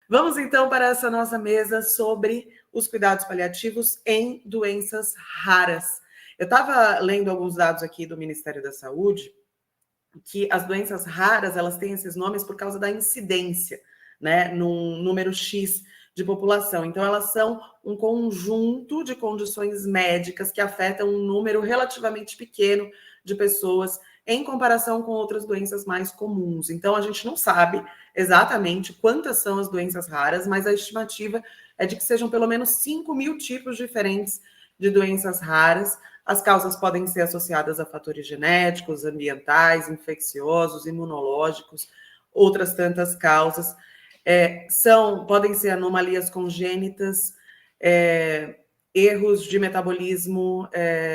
Vamos então para essa nossa mesa sobre os cuidados paliativos em doenças raras. Eu estava lendo alguns dados aqui do Ministério da Saúde, que as doenças raras, elas têm esses nomes por causa da incidência, né, num número X de população. Então, elas são um conjunto de condições médicas que afetam um número relativamente pequeno de pessoas em comparação com outras doenças mais comuns. Então, a gente não sabe exatamente quantas são as doenças raras, mas a estimativa é de que sejam pelo menos 5.000 tipos diferentes de doenças raras. As causas podem ser associadas a fatores genéticos, ambientais, infecciosos, imunológicos, outras tantas causas. Podem ser anomalias congênitas, erros de metabolismo,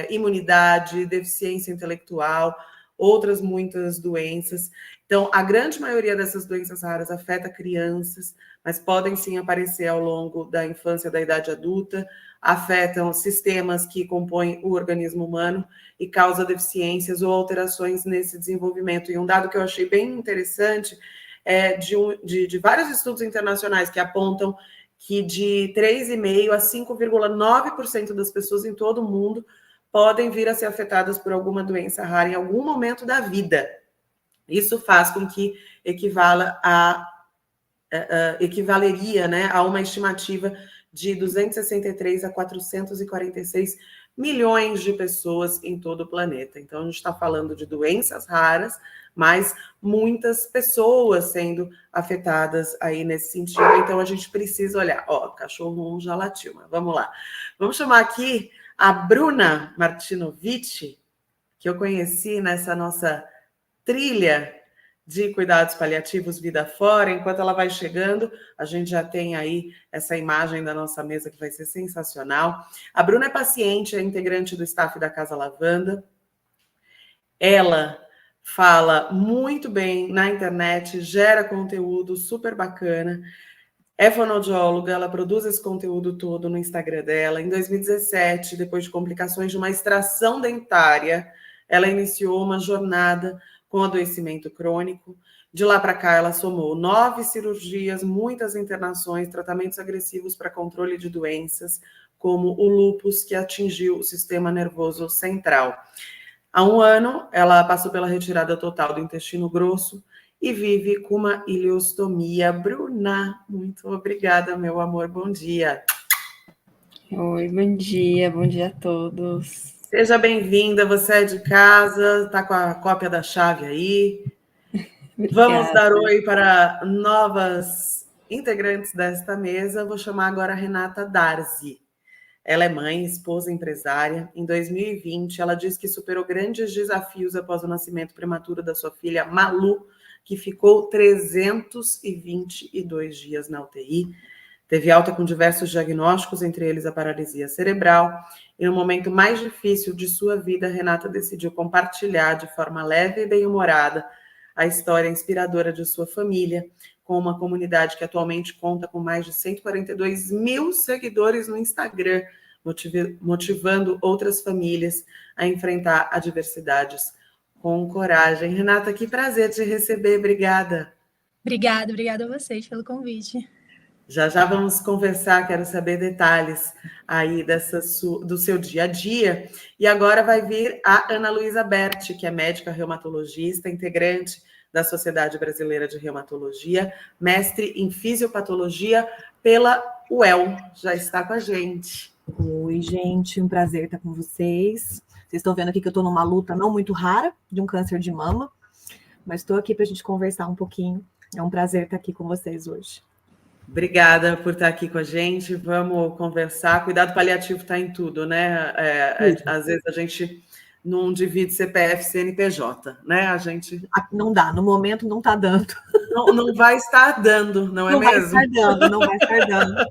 imunidade, deficiência intelectual, outras muitas doenças. Então, a grande maioria dessas doenças raras afeta crianças, mas podem sim aparecer ao longo da infância, da idade adulta, afetam sistemas que compõem o organismo humano e causam deficiências ou alterações nesse desenvolvimento. E um dado que eu achei bem interessante é de vários estudos internacionais que apontam que de 3,5% a 5,9% das pessoas em todo o mundo podem vir a ser afetadas por alguma doença rara em algum momento da vida. Isso faz com que equivaleria, né, a uma estimativa de 263 a 446 milhões de pessoas em todo o planeta. Então, a gente está falando de doenças raras, mas muitas pessoas sendo afetadas aí nesse sentido. Então, a gente precisa olhar. Ó, o cachorro já latiu, mas vamos lá. Vamos chamar aqui a Bruna Martinovici, que eu conheci nessa nossa trilha de cuidados paliativos Vida Fora. Enquanto ela vai chegando, a gente já tem aí essa imagem da nossa mesa que vai ser sensacional. A Bruna é paciente, é integrante do staff da Casa Lavanda. Ela fala muito bem na internet, gera conteúdo super bacana. É fonoaudióloga, ela produz esse conteúdo todo no Instagram dela. Em 2017, depois de complicações de uma extração dentária, ela iniciou uma jornada com adoecimento crônico. De lá para cá, ela somou 9 cirurgias, muitas internações, tratamentos agressivos para controle de doenças, como o lúpus, que atingiu o sistema nervoso central. Há um ano, ela passou pela retirada total do intestino grosso e vive com uma ileostomia. Bruna, muito obrigada, meu amor. Bom dia. Oi, bom dia a todos. Seja bem-vinda, você é de casa, está com a cópia da chave aí. Obrigada. Vamos dar oi para novas integrantes desta mesa. Vou chamar agora a Renata Darzi. Ela é mãe, esposa, empresária. Em 2020, ela diz que superou grandes desafios após o nascimento prematuro da sua filha, Malu, que ficou 322 dias na UTI. Teve alta com diversos diagnósticos, entre eles a paralisia cerebral. E no momento mais difícil de sua vida, Renata decidiu compartilhar de forma leve e bem-humorada a história inspiradora de sua família, com uma comunidade que atualmente conta com mais de 142 mil seguidores no Instagram, motivando outras famílias a enfrentar adversidades com coragem. Renata, que prazer te receber, obrigada. Obrigada a vocês pelo convite. Já vamos conversar, quero saber detalhes aí do seu dia a dia. E agora vai vir a Ana Luísa Berti, que é médica reumatologista, integrante da Sociedade Brasileira de Reumatologia, mestre em fisiopatologia pela UEL. Já está com a gente. Oi, gente, um prazer estar com vocês. Vocês estão vendo aqui que eu estou numa luta não muito rara de um câncer de mama, mas estou aqui para a gente conversar um pouquinho. É um prazer estar aqui com vocês hoje. Obrigada por estar aqui com a gente. Vamos conversar. Cuidado paliativo está em tudo, né? Às vezes a gente não divide CPF CNPJ, né? A gente não dá, no momento não está dando. Não vai estar dando, não é mesmo? Não vai estar dando.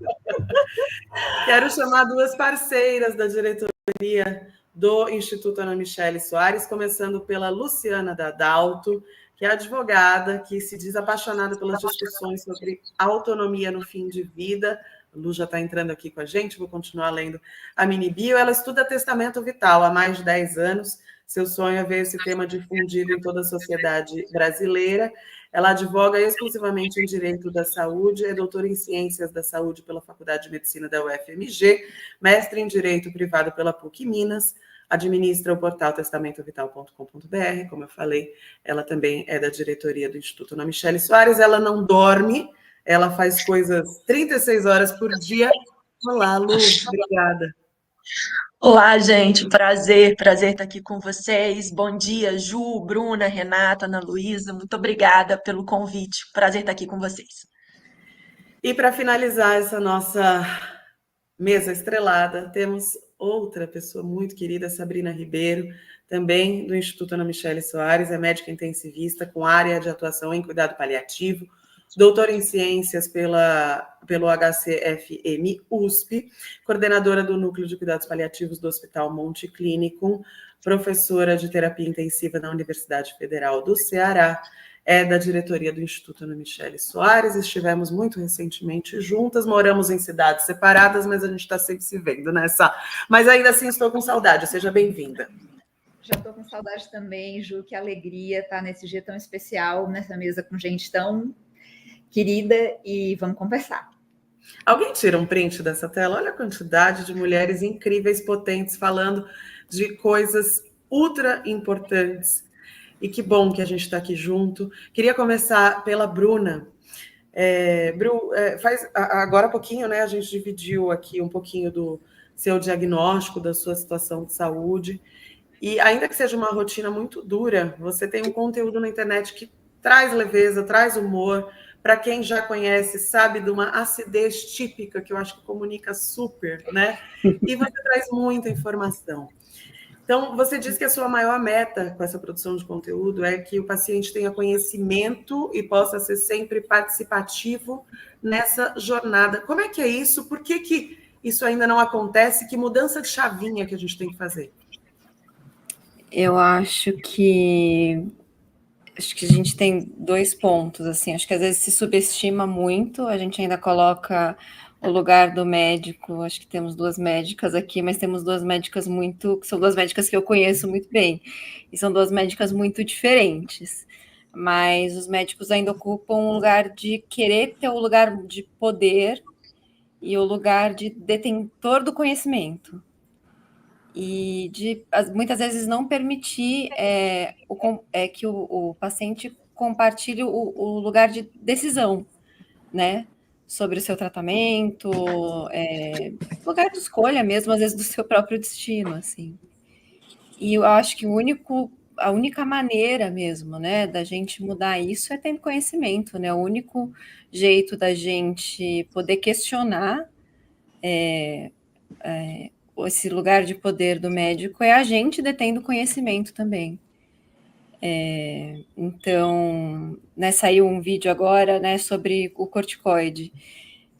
Quero chamar duas parceiras da diretoria do Instituto Ana Michele Soares, começando pela Luciana Dadalto, que é advogada, que se diz apaixonada pelas discussões sobre autonomia no fim de vida. A Lu já está entrando aqui com a gente, vou continuar lendo a mini bio. Ela estuda testamento vital há mais de 10 anos. Seu sonho é ver esse tema difundido em toda a sociedade brasileira. Ela advoga exclusivamente em direito da saúde, é doutora em ciências da saúde pela Faculdade de Medicina da UFMG, mestre em direito privado pela PUC Minas, administra o portal testamentovital.com.br, como eu falei, ela também é da diretoria do Instituto Ana Michele Soares, ela não dorme, ela faz coisas 36 horas por dia. Olá, Lu, obrigada. Olá, gente, prazer estar aqui com vocês. Bom dia, Ju, Bruna, Renata, Ana Luísa, muito obrigada pelo convite. Prazer estar aqui com vocês. E para finalizar essa nossa mesa estrelada, temos outra pessoa muito querida, Sabrina Ribeiro, também do Instituto Ana Michele Soares, é médica intensivista com área de atuação em cuidado paliativo, doutora em ciências pelo HCFM USP, coordenadora do Núcleo de Cuidados Paliativos do Hospital Monte Clínico, professora de terapia intensiva na Universidade Federal do Ceará, é da diretoria do Instituto Ana Michele Soares, estivemos muito recentemente juntas, moramos em cidades separadas, mas a gente está sempre se vendo, né, Sá? Mas ainda assim estou com saudade, seja bem-vinda. Já estou com saudade também, Ju, que alegria estar nesse dia tão especial, nessa mesa com gente tão querida, e vamos conversar. Alguém tira um print dessa tela? Olha a quantidade de mulheres incríveis, potentes, falando de coisas ultra importantes. E que bom que a gente está aqui junto. Queria começar pela Bruna. Agora há pouquinho, né, a gente dividiu aqui um pouquinho do seu diagnóstico, da sua situação de saúde. E ainda que seja uma rotina muito dura, você tem um conteúdo na internet que traz leveza, traz humor. Para quem já conhece, sabe de uma acidez típica, que eu acho que comunica super, né? E você traz muita informação. Então, você diz que a sua maior meta com essa produção de conteúdo é que o paciente tenha conhecimento e possa ser sempre participativo nessa jornada. Como é que é isso? Por que isso ainda não acontece? Que mudança de chavinha que a gente tem que fazer? Eu acho que a gente tem 2 pontos, assim, acho que às vezes se subestima muito, a gente ainda coloca o lugar do médico, acho que temos 2 médicas aqui, mas temos 2 médicas que são 2 médicas que eu conheço muito bem, e são 2 médicas muito diferentes, mas os médicos ainda ocupam um lugar de querer ter o lugar de poder e o lugar de detentor do conhecimento, e de muitas vezes não permitir que o paciente compartilhe o lugar de decisão, né, sobre o seu tratamento, lugar de escolha mesmo, às vezes, do seu próprio destino, assim. E eu acho que a única maneira mesmo, né, da gente mudar isso é ter conhecimento, né, o único jeito da gente poder questionar esse lugar de poder do médico é a gente detendo conhecimento também. Então, né, saiu um vídeo agora, né, sobre o corticoide,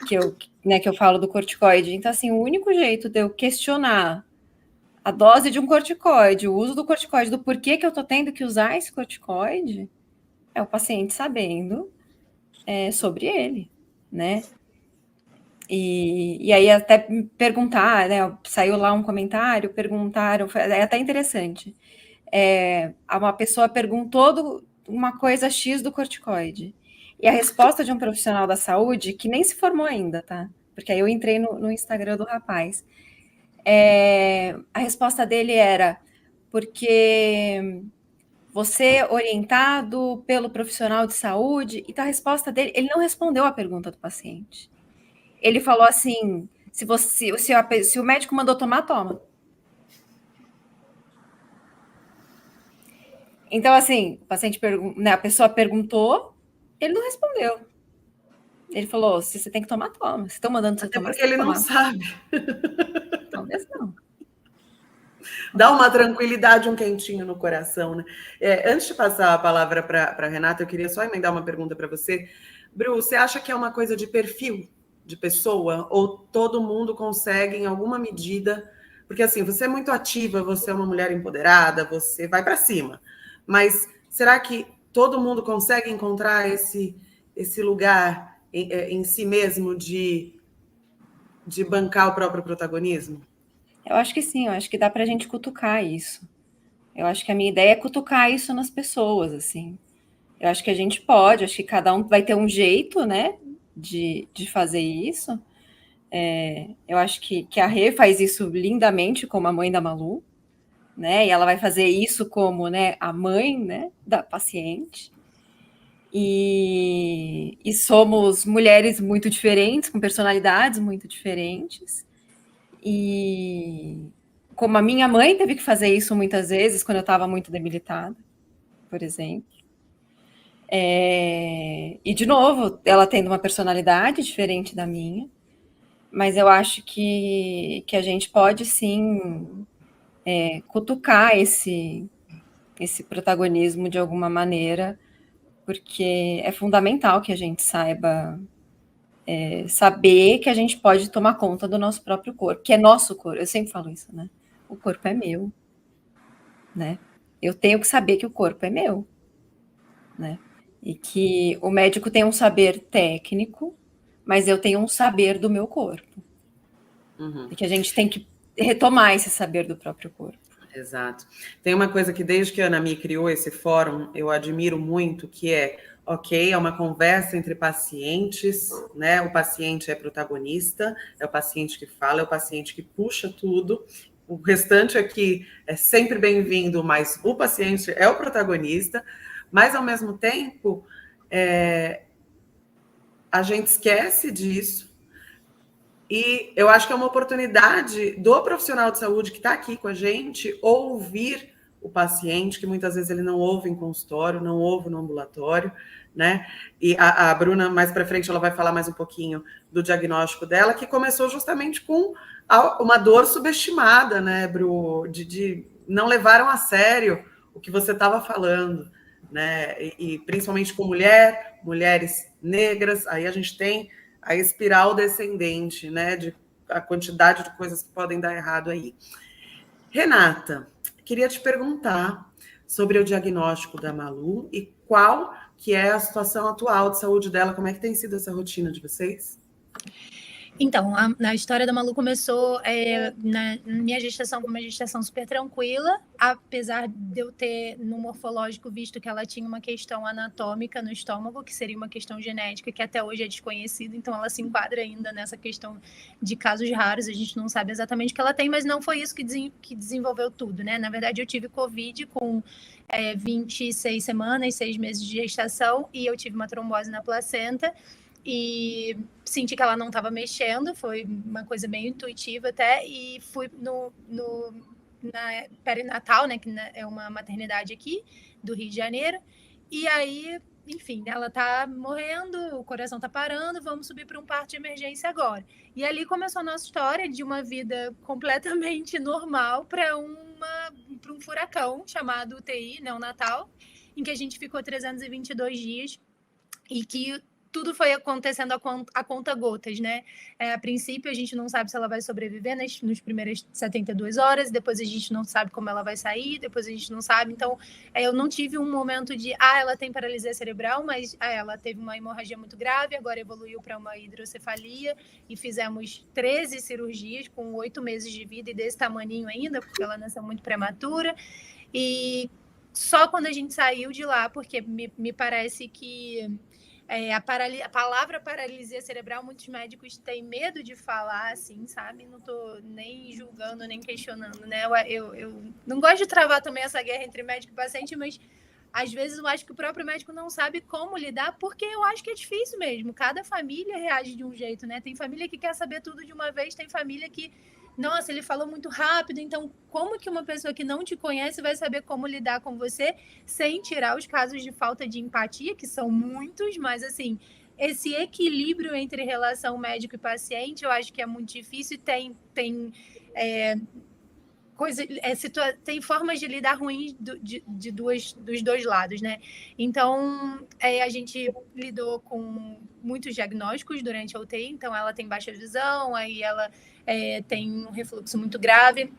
que eu falo do corticoide. Então, assim, o único jeito de eu questionar a dose de um corticoide, o uso do corticoide, do porquê que eu tô tendo que usar esse corticoide, é o paciente sabendo sobre ele, né? E aí até perguntar, né? Saiu lá um comentário, perguntaram, é até interessante. Uma pessoa perguntou uma coisa X do corticoide. E a resposta de um profissional da saúde, que nem se formou ainda, tá? Porque aí eu entrei no Instagram do rapaz. A resposta dele era: porque você orientado pelo profissional de saúde. Então a resposta dele, ele não respondeu a pergunta do paciente. Ele falou assim: se o médico mandou tomar, toma. Então, assim, o paciente a pessoa perguntou, ele não respondeu. Ele falou: se você tem que tomar, toma. Se estão mandando você tomar, porque ele não sabe. Talvez não. Dá uma tranquilidade, um quentinho no coração, né? Antes de passar a palavra para a Renata, eu queria só emendar uma pergunta para você. Bru, você acha que é uma coisa de perfil de pessoa, ou todo mundo consegue, em alguma medida, porque assim, você é muito ativa, você é uma mulher empoderada, você vai para cima, mas será que todo mundo consegue encontrar esse lugar em si mesmo de bancar o próprio protagonismo? Eu acho que sim, eu acho que dá para a gente cutucar isso. Eu acho que a minha ideia é cutucar isso nas pessoas, assim. Eu acho que a gente pode, acho que cada um vai ter um jeito, né, de fazer isso. Eu acho que a Rê faz isso lindamente como a mãe da Malu, né, e ela vai fazer isso como, né, a mãe, né, da paciente. E somos mulheres muito diferentes, com personalidades muito diferentes. E como a minha mãe teve que fazer isso muitas vezes, quando eu estava muito debilitada, por exemplo. E, de novo, ela tendo uma personalidade diferente da minha, mas eu acho que a gente pode, sim, cutucar esse protagonismo de alguma maneira, porque é fundamental que a gente saiba saber que a gente pode tomar conta do nosso próprio corpo, que é nosso corpo. Eu sempre falo isso, né? O corpo é meu, né? Eu tenho que saber que o corpo é meu, né? E que o médico tem um saber técnico, mas eu tenho um saber do meu corpo. E que a gente tem que retomar esse saber do próprio corpo. Exato. Tem uma coisa que desde que a Ana Mi criou esse fórum, eu admiro muito, que é uma conversa entre pacientes, né? O paciente é protagonista, é o paciente que fala, é o paciente que puxa tudo. O restante aqui é sempre bem-vindo, mas o paciente é o protagonista. Mas, ao mesmo tempo, a gente esquece disso. E eu acho que é uma oportunidade do profissional de saúde que está aqui com a gente ouvir o paciente, que muitas vezes ele não ouve em consultório, não ouve no ambulatório, né? E a Bruna, mais para frente, ela vai falar mais um pouquinho do diagnóstico dela, que começou justamente com uma dor subestimada, né, Bru? De não levaram a sério o que você estava falando, né? E principalmente com mulheres negras, aí a gente tem a espiral descendente, né, de a quantidade de coisas que podem dar errado aí. Renata, queria te perguntar sobre o diagnóstico da Malu e qual que é a situação atual de saúde dela, como é que tem sido essa rotina de vocês? Então, a história da Malu começou na minha gestação, com uma gestação super tranquila, apesar de eu ter, no morfológico, visto que ela tinha uma questão anatômica no estômago, que seria uma questão genética, que até hoje é desconhecida, então ela se enquadra ainda nessa questão de casos raros, a gente não sabe exatamente o que ela tem, mas não foi isso que desenvolveu tudo, né? Na verdade, eu tive Covid com 26 semanas, 6 meses de gestação, e eu tive uma trombose na placenta, e senti que ela não estava mexendo, foi uma coisa bem intuitiva até, e fui na perinatal, né, que é uma maternidade aqui do Rio de Janeiro, e aí, enfim, ela tá morrendo, o coração tá parando, vamos subir para um parto de emergência agora. E ali começou a nossa história de uma vida completamente normal para um furacão chamado UTI neonatal, em que a gente ficou 322 dias e que tudo foi acontecendo a conta-gotas, né? A princípio, a gente não sabe se ela vai sobreviver nas primeiras 72 horas, depois a gente não sabe como ela vai sair, depois a gente não sabe. Então, eu não tive um momento de, ela tem paralisia cerebral, mas ela teve uma hemorragia muito grave, agora evoluiu para uma hidrocefalia, e fizemos 13 cirurgias com 8 meses de vida e desse tamaninho ainda, porque ela nasceu muito prematura. E só quando a gente saiu de lá, porque me parece que a palavra paralisia cerebral, muitos médicos têm medo de falar, assim, sabe? Não estou nem julgando, nem questionando, né? Eu não gosto de travar também essa guerra entre médico e paciente, mas às vezes eu acho que o próprio médico não sabe como lidar, porque eu acho que é difícil mesmo. Cada família reage de um jeito, né? Tem família que quer saber tudo de uma vez, tem família que, nossa, ele falou muito rápido, então como que uma pessoa que não te conhece vai saber como lidar com você, sem tirar os casos de falta de empatia, que são muitos, mas assim, esse equilíbrio entre relação médico e paciente, eu acho que é muito difícil e tem formas de lidar ruins dos dois lados, né? Então, a gente lidou com muitos diagnósticos durante a UTI, então ela tem baixa visão, aí ela tem um refluxo muito grave,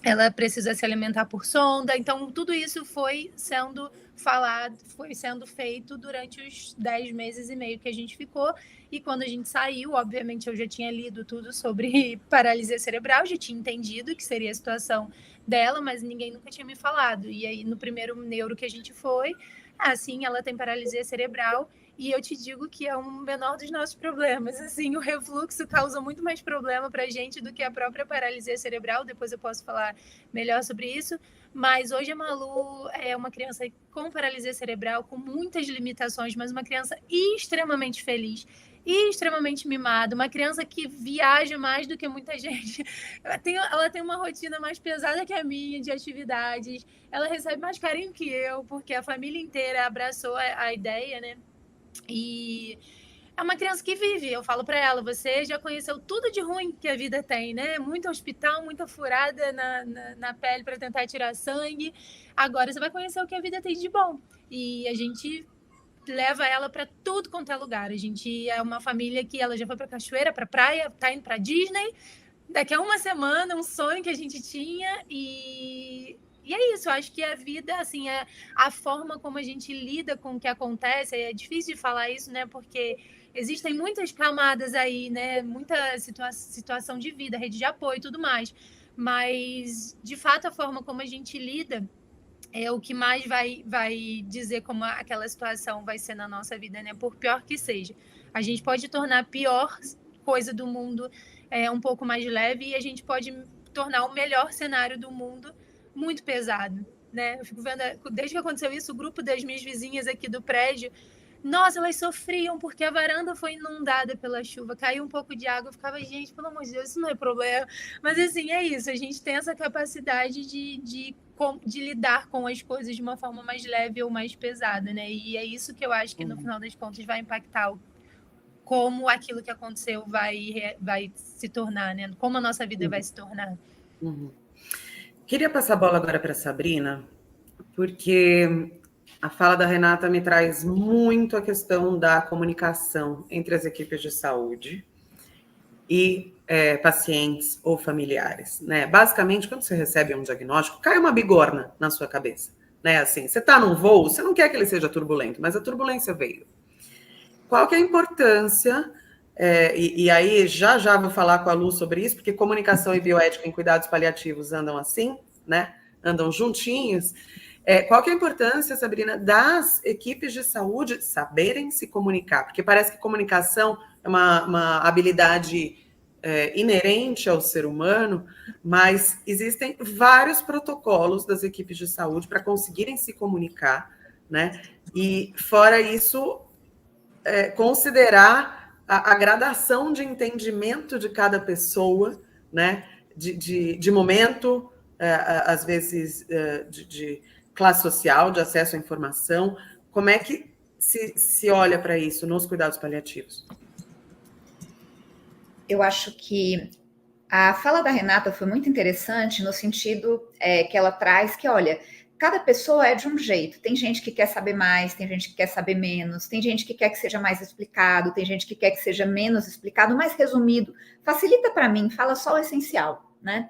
ela precisa se alimentar por sonda, então tudo isso foi sendo falado, foi sendo feito durante os 10 meses e meio que a gente ficou, e quando a gente saiu, obviamente eu já tinha lido tudo sobre paralisia cerebral, já tinha entendido que seria a situação dela, mas ninguém nunca tinha me falado, e aí no primeiro neuro que a gente foi, Assim, ela tem paralisia cerebral. E eu te digo que é o menor dos nossos problemas. Assim, o refluxo causa muito mais problema para a gente do que a própria paralisia cerebral. Depois eu posso falar melhor sobre isso. Mas hoje a Malu é uma criança com paralisia cerebral, com muitas limitações, mas uma criança extremamente feliz e extremamente mimada. Uma criança que viaja mais do que muita gente. Ela tem uma rotina mais pesada que a minha de atividades. Ela recebe mais carinho que eu, porque a família inteira abraçou a ideia, né? E é uma criança que vive. Eu falo para ela, você já conheceu tudo de ruim que a vida tem, né? Muito hospital, muita furada na pele para tentar tirar sangue. Agora você vai conhecer o que a vida tem de bom. E a gente leva ela para tudo quanto é lugar. A gente é uma família que ela já foi para cachoeira, para praia, tá indo para Disney. Daqui a uma semana, um sonho que a gente tinha. E é isso, eu acho que a vida, assim, é a forma como a gente lida com o que acontece. É difícil de falar isso, né? Porque existem muitas camadas aí, né? Muita situação de vida, rede de apoio e tudo mais. Mas, de fato, a forma como a gente lida é o que mais vai dizer como aquela situação vai ser na nossa vida, né? Por pior que seja. A gente pode tornar a pior coisa do mundo um pouco mais leve e a gente pode tornar o melhor cenário do mundo muito pesado, né? Eu fico vendo, desde que aconteceu isso, o grupo das minhas vizinhas aqui do prédio, nossa, elas sofriam porque a varanda foi inundada pela chuva, caiu um pouco de água, eu ficava, gente, pelo amor de Deus, isso não é problema. Mas assim, é isso, a gente tem essa capacidade de lidar com as coisas de uma forma mais leve ou mais pesada, né? E é isso que eu acho que no final das contas vai impactar como aquilo que aconteceu vai se tornar, né? Como a nossa vida vai se tornar. Queria passar a bola agora para a Sabrina, porque a fala da Renata me traz muito a questão da comunicação entre as equipes de saúde e pacientes ou familiares, né? Basicamente, quando você recebe um diagnóstico, cai uma bigorna na sua cabeça, né? Assim, você está num voo, você não quer que ele seja turbulento, mas a turbulência veio. Qual que é a importância? E aí já vou falar com a Lu sobre isso, porque comunicação e bioética em cuidados paliativos andam assim, né? Andam juntinhos. Qual que é a importância, Sabrina, das equipes de saúde saberem se comunicar? Porque parece que comunicação é uma habilidade inerente ao ser humano, mas existem vários protocolos das equipes de saúde para conseguirem se comunicar, né? E, fora isso, considerar a gradação de entendimento de cada pessoa, né? De momento, às vezes, de classe social, de acesso à informação. Como é que se olha para isso nos cuidados paliativos? Eu acho que a fala da Renata foi muito interessante no sentido que ela traz que, olha, cada pessoa é de um jeito. Tem gente que quer saber mais, tem gente que quer saber menos, tem gente que quer que seja mais explicado, tem gente que quer que seja menos explicado, mais resumido. Facilita para mim, fala só o essencial, né?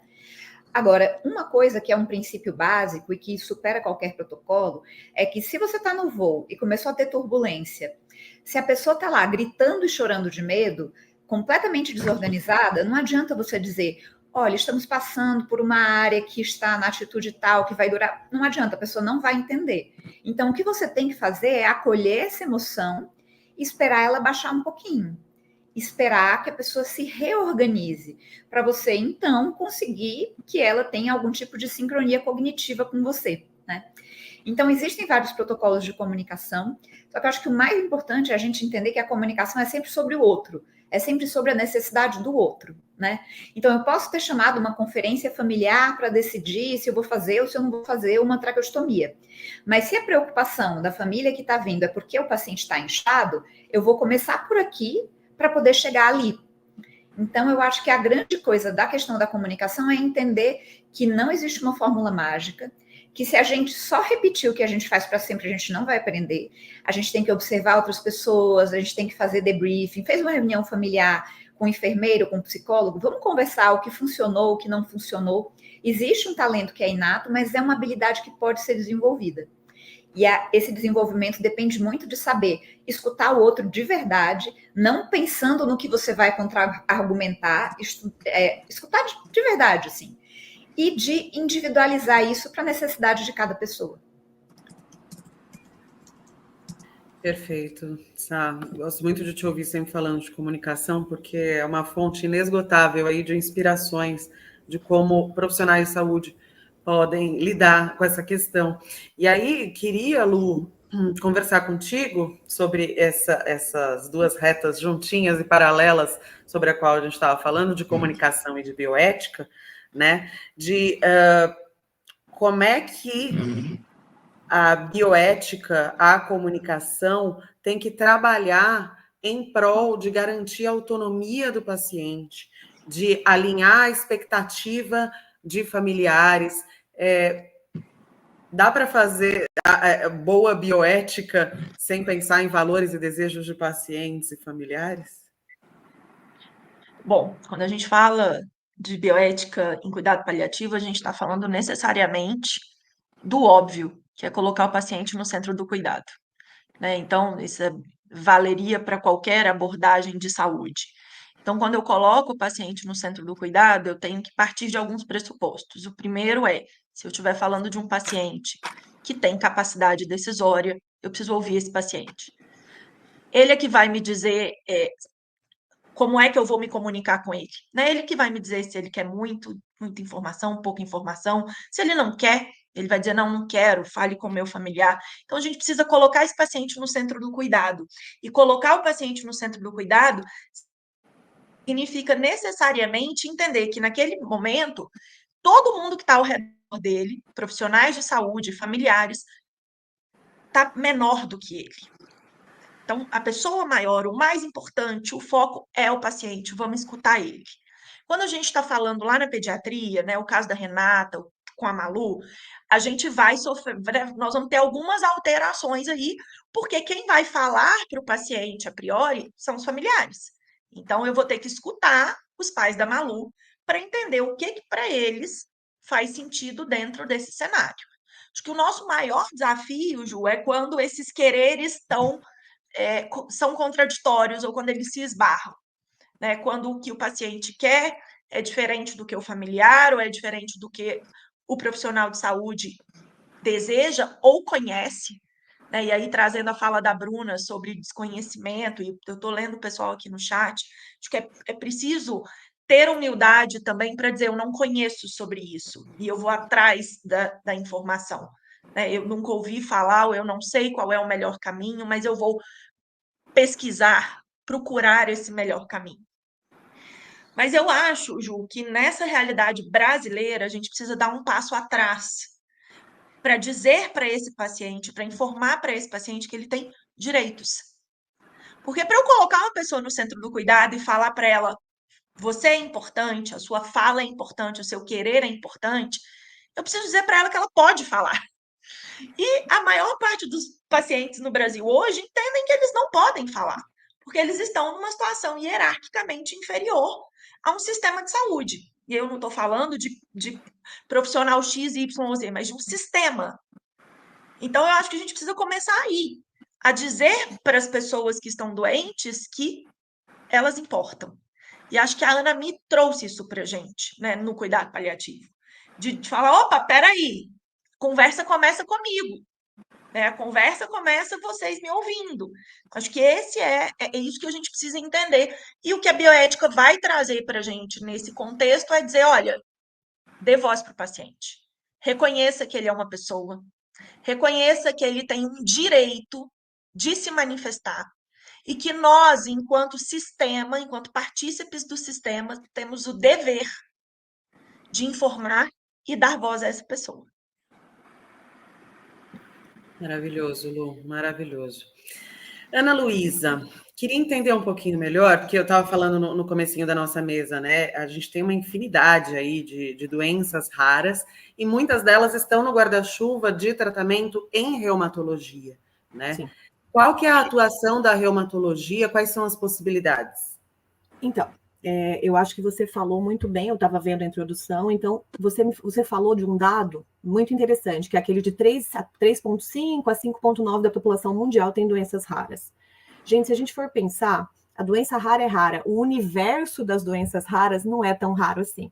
Agora, uma coisa que é um princípio básico e que supera qualquer protocolo é que se você está no voo e começou a ter turbulência, se a pessoa está lá gritando e chorando de medo, completamente desorganizada, não adianta você dizer, olha, estamos passando por uma área que está na atitude tal, que vai durar. Não adianta, a pessoa não vai entender. Então, o que você tem que fazer é acolher essa emoção e esperar ela baixar um pouquinho. Esperar que a pessoa se reorganize, para você, então, conseguir que ela tenha algum tipo de sincronia cognitiva com você, né? Então, existem vários protocolos de comunicação, só que eu acho que o mais importante é a gente entender que a comunicação é sempre sobre o outro, é sempre sobre a necessidade do outro, né? Então, eu posso ter chamado uma conferência familiar para decidir se eu vou fazer ou se eu não vou fazer uma traqueostomia. Mas se a preocupação da família que está vindo é porque o paciente está inchado, eu vou começar por aqui para poder chegar ali. Então, eu acho que a grande coisa da questão da comunicação é entender que não existe uma fórmula mágica, que se a gente só repetir o que a gente faz para sempre, a gente não vai aprender. A gente tem que observar outras pessoas, a gente tem que fazer debriefing. Fez uma reunião familiar com o enfermeiro, com o psicólogo, vamos conversar o que funcionou, o que não funcionou. Existe um talento que é inato, mas é uma habilidade que pode ser desenvolvida. E esse desenvolvimento depende muito de saber escutar o outro de verdade, não pensando no que você vai contra-argumentar, escutar de verdade, assim. E de individualizar isso para a necessidade de cada pessoa. Perfeito, Sá. Gosto muito de te ouvir sempre falando de comunicação, porque é uma fonte inesgotável aí de inspirações de como profissionais de saúde podem lidar com essa questão. E aí, queria, Lu, conversar contigo sobre essas duas retas juntinhas e paralelas sobre a qual a gente estava falando, de comunicação e de bioética, né? De como é que a bioética, a comunicação tem que trabalhar em prol de garantir a autonomia do paciente, de alinhar a expectativa de familiares. Dá para fazer boa bioética sem pensar em valores e desejos de pacientes e familiares? Bom, quando a gente fala de bioética em cuidado paliativo, a gente está falando necessariamente do óbvio, que é colocar o paciente no centro do cuidado, né? Então, isso valeria para qualquer abordagem de saúde. Então, quando eu coloco o paciente no centro do cuidado, eu tenho que partir de alguns pressupostos. O primeiro é, se eu estiver falando de um paciente que tem capacidade decisória, eu preciso ouvir esse paciente. Ele é que vai me dizer como é que eu vou me comunicar com ele, né? Ele que vai me dizer se ele quer muita informação, pouca informação. Se ele não quer, ele vai dizer, não quero, fale com o meu familiar. Então, a gente precisa colocar esse paciente no centro do cuidado. E colocar o paciente no centro do cuidado significa necessariamente entender que naquele momento, todo mundo que está ao redor dele, profissionais de saúde, familiares, está menor do que ele. Então, a pessoa maior, o mais importante, o foco é o paciente, vamos escutar ele. Quando a gente está falando lá na pediatria, né, o caso da Renata com a Malu, a gente vai sofrer, nós vamos ter algumas alterações aí, porque quem vai falar para o paciente a priori são os familiares. Então, eu vou ter que escutar os pais da Malu para entender o que para eles faz sentido dentro desse cenário. Acho que o nosso maior desafio, Ju, é quando esses quereres são contraditórios ou quando eles se esbarram, né? Quando o que o paciente quer é diferente do que o familiar ou é diferente do que o profissional de saúde deseja ou conhece, né? E aí, trazendo a fala da Bruna sobre desconhecimento, e eu estou lendo o pessoal aqui no chat, acho que é preciso ter humildade também para dizer, eu não conheço sobre isso, e eu vou atrás da informação. Eu nunca ouvi falar, ou eu não sei qual é o melhor caminho, mas eu vou pesquisar, procurar esse melhor caminho. Mas eu acho, Ju, que nessa realidade brasileira, a gente precisa dar um passo atrás para dizer para esse paciente, para informar para esse paciente que ele tem direitos. Porque para eu colocar uma pessoa no centro do cuidado e falar para ela, você é importante, a sua fala é importante, o seu querer é importante, eu preciso dizer para ela que ela pode falar. E a maior parte dos pacientes no Brasil hoje entendem que eles não podem falar, porque eles estão numa situação hierarquicamente inferior a um sistema de saúde. E eu não estou falando de profissional X, Y, Z, mas de um sistema. Então, eu acho que a gente precisa começar aí, a dizer para as pessoas que estão doentes que elas importam. E acho que a Ana me trouxe isso para a gente, né, no cuidado paliativo. De falar, opa, peraí, conversa começa comigo. A conversa começa vocês me ouvindo. Acho que esse é isso que a gente precisa entender. E o que a bioética vai trazer para a gente nesse contexto é dizer, olha, dê voz para o paciente. Reconheça que ele é uma pessoa. Reconheça que ele tem um direito de se manifestar. E que nós, enquanto sistema, enquanto partícipes do sistema, temos o dever de informar e dar voz a essa pessoa. Maravilhoso, Lu, maravilhoso. Ana Luísa, queria entender um pouquinho melhor, porque eu estava falando no comecinho da nossa mesa, né? A gente tem uma infinidade aí de doenças raras e muitas delas estão no guarda-chuva de tratamento em reumatologia, né? Sim. Qual que é a atuação da reumatologia? Quais são as possibilidades? Então, eu acho que você falou muito bem, eu estava vendo a introdução, então você falou de um dado muito interessante, que é aquele de 3,5 a 5,9 da população mundial tem doenças raras. Gente, se a gente for pensar, a doença rara é rara, o universo das doenças raras não é tão raro assim,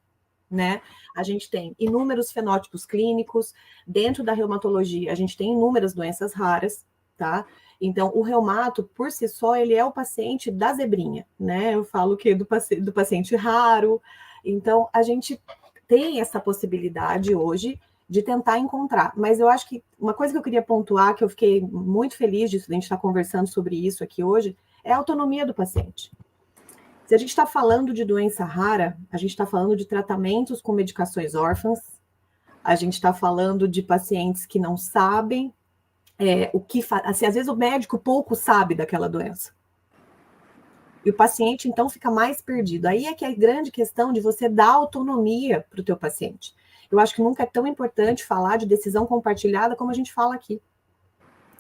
né? A gente tem inúmeros fenótipos clínicos, dentro da reumatologia a gente tem inúmeras doenças raras, tá? Então, o reumato, por si só, ele é o paciente da zebrinha, né? Eu falo que do paciente raro. Então, a gente tem essa possibilidade hoje de tentar encontrar. Mas eu acho que uma coisa que eu queria pontuar, que eu fiquei muito feliz de a gente estar conversando sobre isso aqui hoje, é a autonomia do paciente. Se a gente está falando de doença rara, a gente está falando de tratamentos com medicações órfãs, a gente está falando de pacientes que não sabem o que assim, às vezes o médico pouco sabe daquela doença. E o paciente, então, fica mais perdido. Aí é que é a grande questão de você dar autonomia para o teu paciente. Eu acho que nunca é tão importante falar de decisão compartilhada como a gente fala aqui.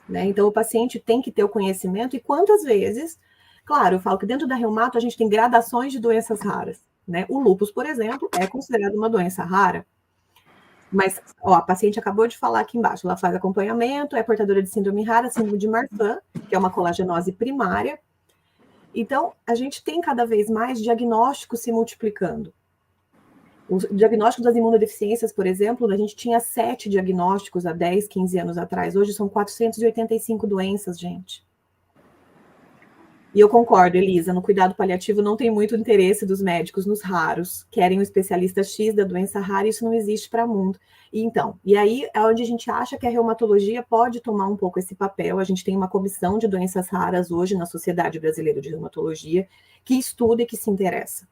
Né? Então, o paciente tem que ter o conhecimento, e quantas vezes, claro, eu falo que dentro da reumato a gente tem gradações de doenças raras. Né? O lúpus, por exemplo, é considerado uma doença rara. Mas, ó, a paciente acabou de falar aqui embaixo, ela faz acompanhamento, é portadora de síndrome rara, síndrome de Marfan, que é uma colagenose primária. Então, a gente tem cada vez mais diagnósticos se multiplicando. O diagnóstico das imunodeficiências, por exemplo, a gente tinha 7 diagnósticos há 10, 15 anos atrás. Hoje são 485 doenças, gente. E eu concordo, Elisa, no cuidado paliativo não tem muito interesse dos médicos nos raros. Querem um especialista X da doença rara, e isso não existe para o mundo. E aí é onde a gente acha que a reumatologia pode tomar um pouco esse papel. A gente tem uma comissão de doenças raras hoje na Sociedade Brasileira de Reumatologia que estuda e que se interessa.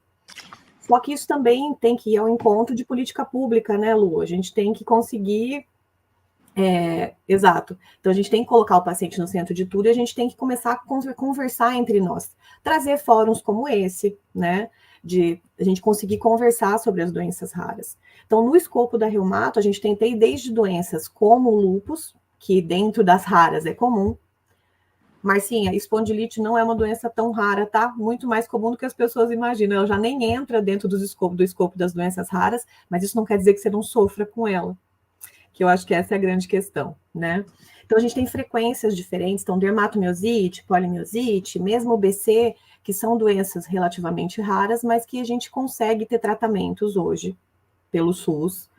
Só que isso também tem que ir ao encontro de política pública, né, Lu? A gente tem que conseguir... exato. Então, a gente tem que colocar o paciente no centro de tudo, e a gente tem que começar a conversar entre nós. Trazer fóruns como esse, né? De a gente conseguir conversar sobre as doenças raras. Então, no escopo da reumato, a gente tem desde doenças como o lúpus, que dentro das raras é comum, mas sim, a espondilite não é uma doença tão rara, tá? Muito mais comum do que as pessoas imaginam. Ela já nem entra dentro do escopo das doenças raras, mas isso não quer dizer que você não sofra com ela, que eu acho que essa é a grande questão, né? Então, a gente tem frequências diferentes, então, dermatomiosite, polimiosite, mesmo o BC, que são doenças relativamente raras, mas que a gente consegue ter tratamentos hoje pelo SUS.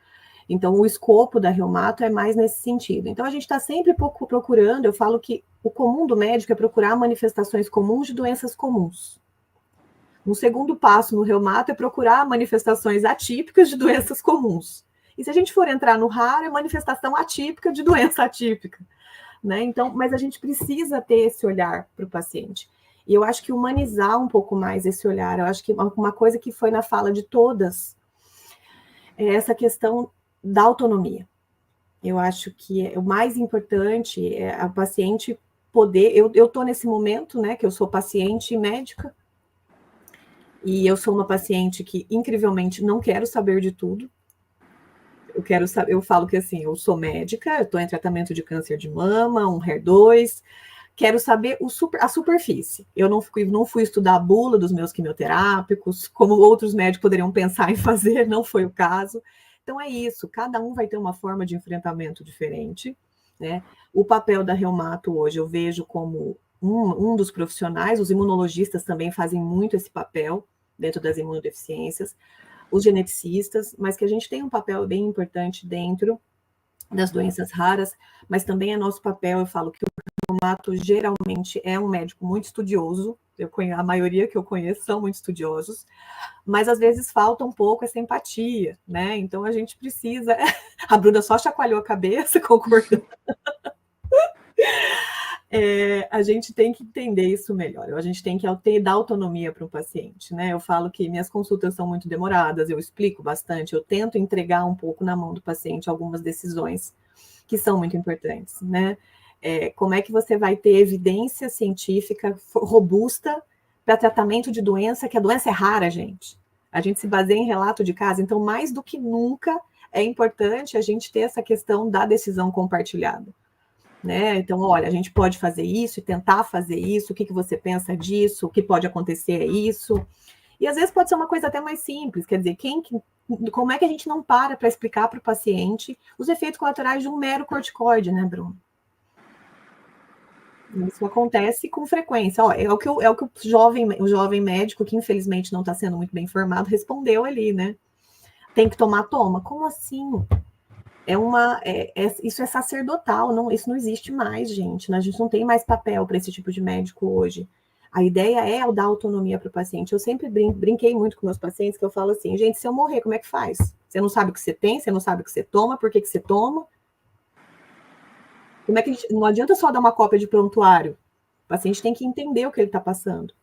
Então, o escopo da reumato é mais nesse sentido. Então, a gente está sempre procurando, eu falo que o comum do médico é procurar manifestações comuns de doenças comuns. Um segundo passo no reumato é procurar manifestações atípicas de doenças comuns. E se a gente for entrar no raro, é manifestação atípica de doença atípica. Né? Então, mas a gente precisa ter esse olhar para o paciente. E eu acho que humanizar um pouco mais esse olhar, eu acho que uma coisa que foi na fala de todas é essa questão da autonomia. Eu acho que o mais importante é o paciente poder... Eu estou nesse momento, né, que eu sou paciente médica, e eu sou uma paciente que, incrivelmente, não quero saber de tudo. Eu falo que, assim, eu sou médica, eu estou em tratamento de câncer de mama, um HER2, quero saber a superfície. Eu não fui estudar a bula dos meus quimioterápicos, como outros médicos poderiam pensar em fazer, não foi o caso. Então, é isso, cada um vai ter uma forma de enfrentamento diferente, né? O papel da reumato hoje eu vejo como um dos profissionais, os imunologistas também fazem muito esse papel dentro das imunodeficiências, os geneticistas, mas que a gente tem um papel bem importante dentro das doenças raras, mas também é nosso papel, eu falo que o reumato geralmente é um médico muito estudioso, a maioria que eu conheço são muito estudiosos, mas às vezes falta um pouco essa empatia, né? Então a gente precisa... A Bruna só chacoalhou a cabeça, concordando. A gente tem que entender isso melhor, a gente tem que dar autonomia para o paciente, né? Eu falo que minhas consultas são muito demoradas, eu explico bastante, eu tento entregar um pouco na mão do paciente algumas decisões que são muito importantes, né? Como é que você vai ter evidência científica robusta para tratamento de doença, que a doença é rara, gente. A gente se baseia em relato de caso, então mais do que nunca é importante a gente ter essa questão da decisão compartilhada. Né? Então, olha, a gente pode fazer isso e tentar fazer isso, o que você pensa disso, o que pode acontecer é isso. E às vezes pode ser uma coisa até mais simples, quer dizer, como é que a gente não para explicar para o paciente os efeitos colaterais de um mero corticoide, né, Bruno? Isso acontece com frequência. É o que o jovem médico, que infelizmente não está sendo muito bem informado, respondeu ali, né? Tem que tomar, toma. Como assim? Isso é sacerdotal, isso não existe mais, gente. A gente não tem mais papel para esse tipo de médico hoje. A ideia é dar autonomia para o paciente. Eu sempre brinquei muito com meus pacientes, que eu falo assim, gente, se eu morrer, como é que faz? Você não sabe o que você tem, você não sabe o que você toma, por que você toma? Como é que não adianta só dar uma cópia de prontuário. O paciente tem que entender o que ele está passando.